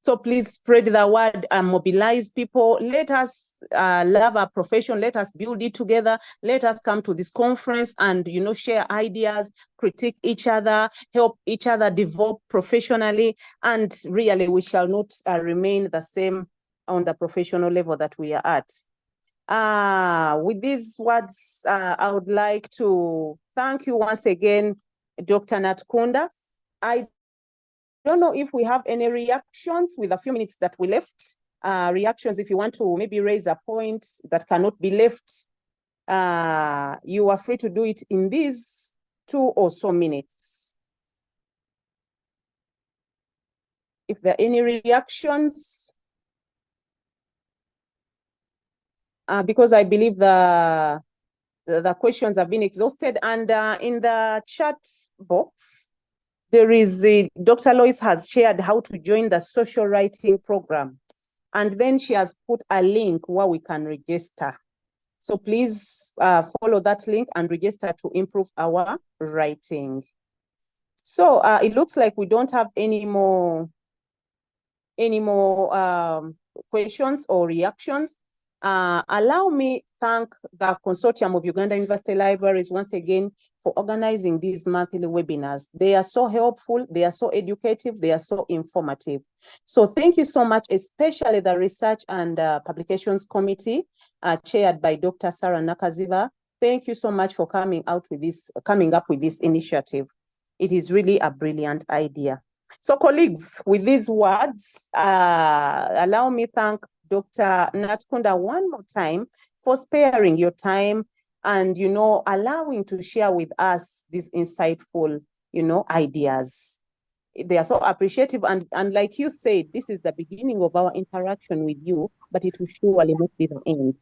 Speaker 1: So please spread the word and mobilize people. Let us love our profession. Let us build it together. Let us come to this conference and, you know, share ideas, critique each other, help each other develop professionally. And really, we shall not remain the same on the professional level that we are at. With these words, I would like to thank you once again, Dr. Natukunda. I don't know if we have any reactions with a few minutes that we left. Reactions, if you want to maybe raise a point that cannot be left, you are free to do it in these 2 or so minutes. If there are any reactions, because I believe the questions have been exhausted, and in the chat box, there is Dr. Loice has shared how to join the social writing program. And then she has put a link where we can register. So please follow that link and register to improve our writing. So it looks like we don't have any more questions or reactions. Allow me thank the Consortium of Uganda University Libraries once again for organizing these monthly webinars. They are so helpful, they are so educative, they are so informative. So thank you so much, especially the Research and Publications Committee, chaired by Dr. Sarah Nakaziba. Thank you so much for coming up with this initiative. It is really a brilliant idea. So colleagues, with these words, allow me thank Dr. Natukunda one more time for sparing your time and, allowing to share with us these insightful, ideas. They are so appreciative. And like you said, this is the beginning of our interaction with you, but it will surely not be the end.